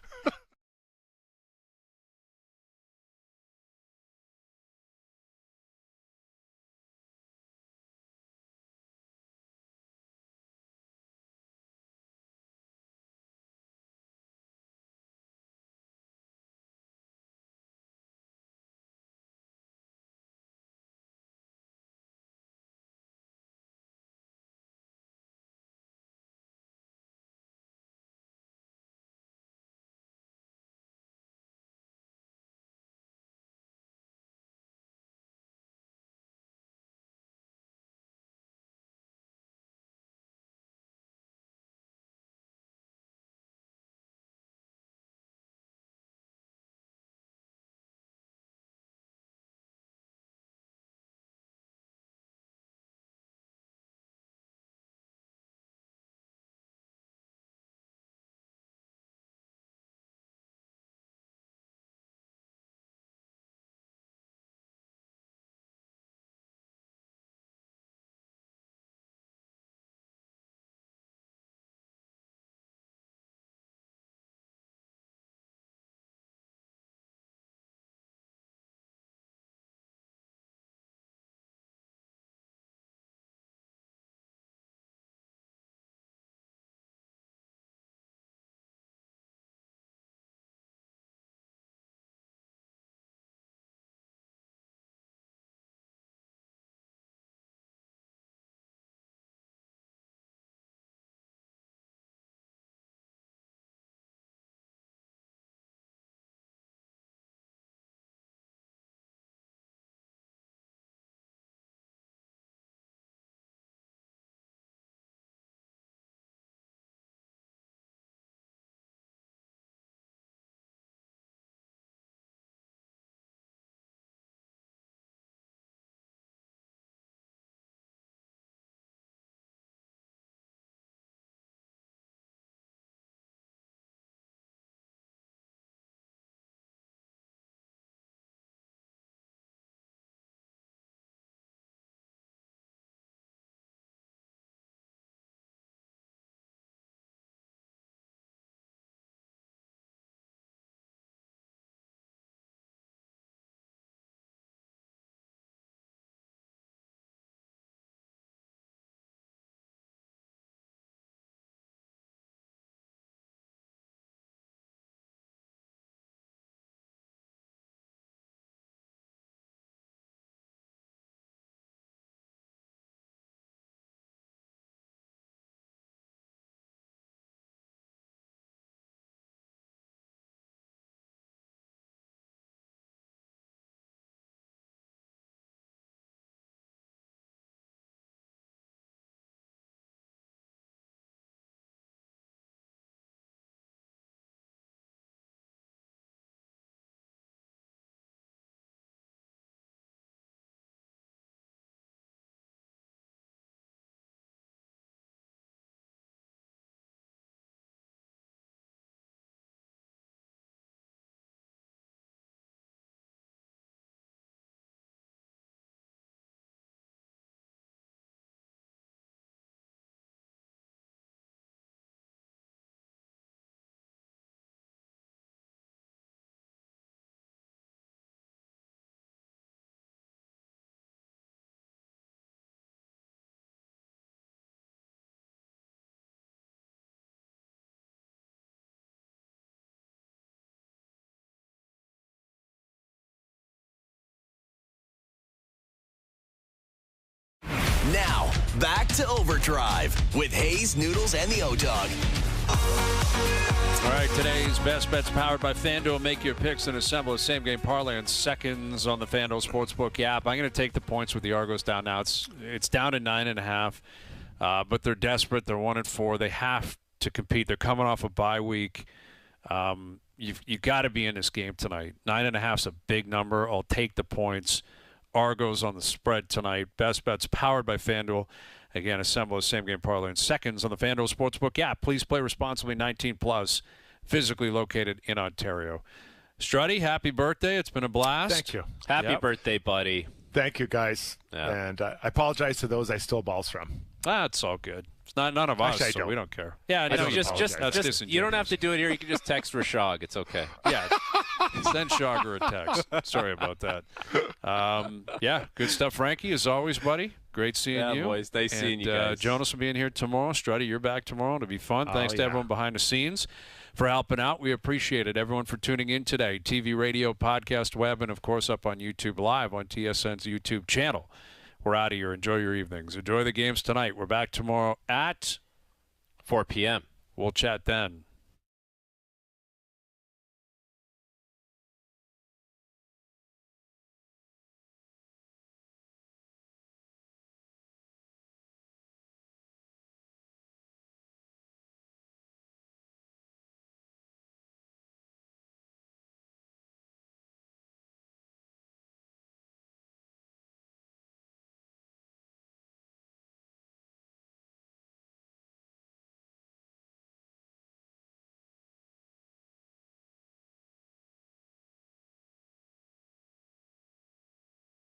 Now, back to Overdrive with Hayes, Noodles, and the O-Dog. All right, today's Best Bets powered by FanDuel. Make your picks and assemble a same-game parlay in seconds on the FanDuel Sportsbook app. I'm going to take the points with the Argos down now. It's down to 9.5, but they're desperate. They're 1-4. They have to compete. They're coming off a bye week. You've got to be in this game tonight. 9.5 is a big number. I'll take the points. Argos on the spread tonight. Best Bets powered by FanDuel. Again, assemble a same-game parlay in seconds on the FanDuel Sportsbook app. Please play responsibly, 18+, physically located in Ontario. Struddy, happy birthday. It's been a blast. Thank you. Happy birthday, buddy. Thank you, guys. Yeah. And I apologize to those I stole balls from. It's all good. It's not none of us, Actually, I so don't. we don't care. Yeah, I don't just apologize. you don't have to do it here. You can just text Rashog. It's okay. Yeah, send Shogger a text. Sorry about that. Yeah, good stuff, Frankie, as always, buddy. Great seeing you. Boys. Nice seeing you guys. Jonas will be in here tomorrow. Struddy, you're back tomorrow. It'll be fun. Thanks to everyone behind the scenes for helping out. We appreciate it. Everyone for tuning in today. TV, radio, podcast, web, and, of course, up on YouTube Live on TSN's YouTube channel. We're out of here. Enjoy your evenings. Enjoy the games tonight. We're back tomorrow at 4 p.m. We'll chat then.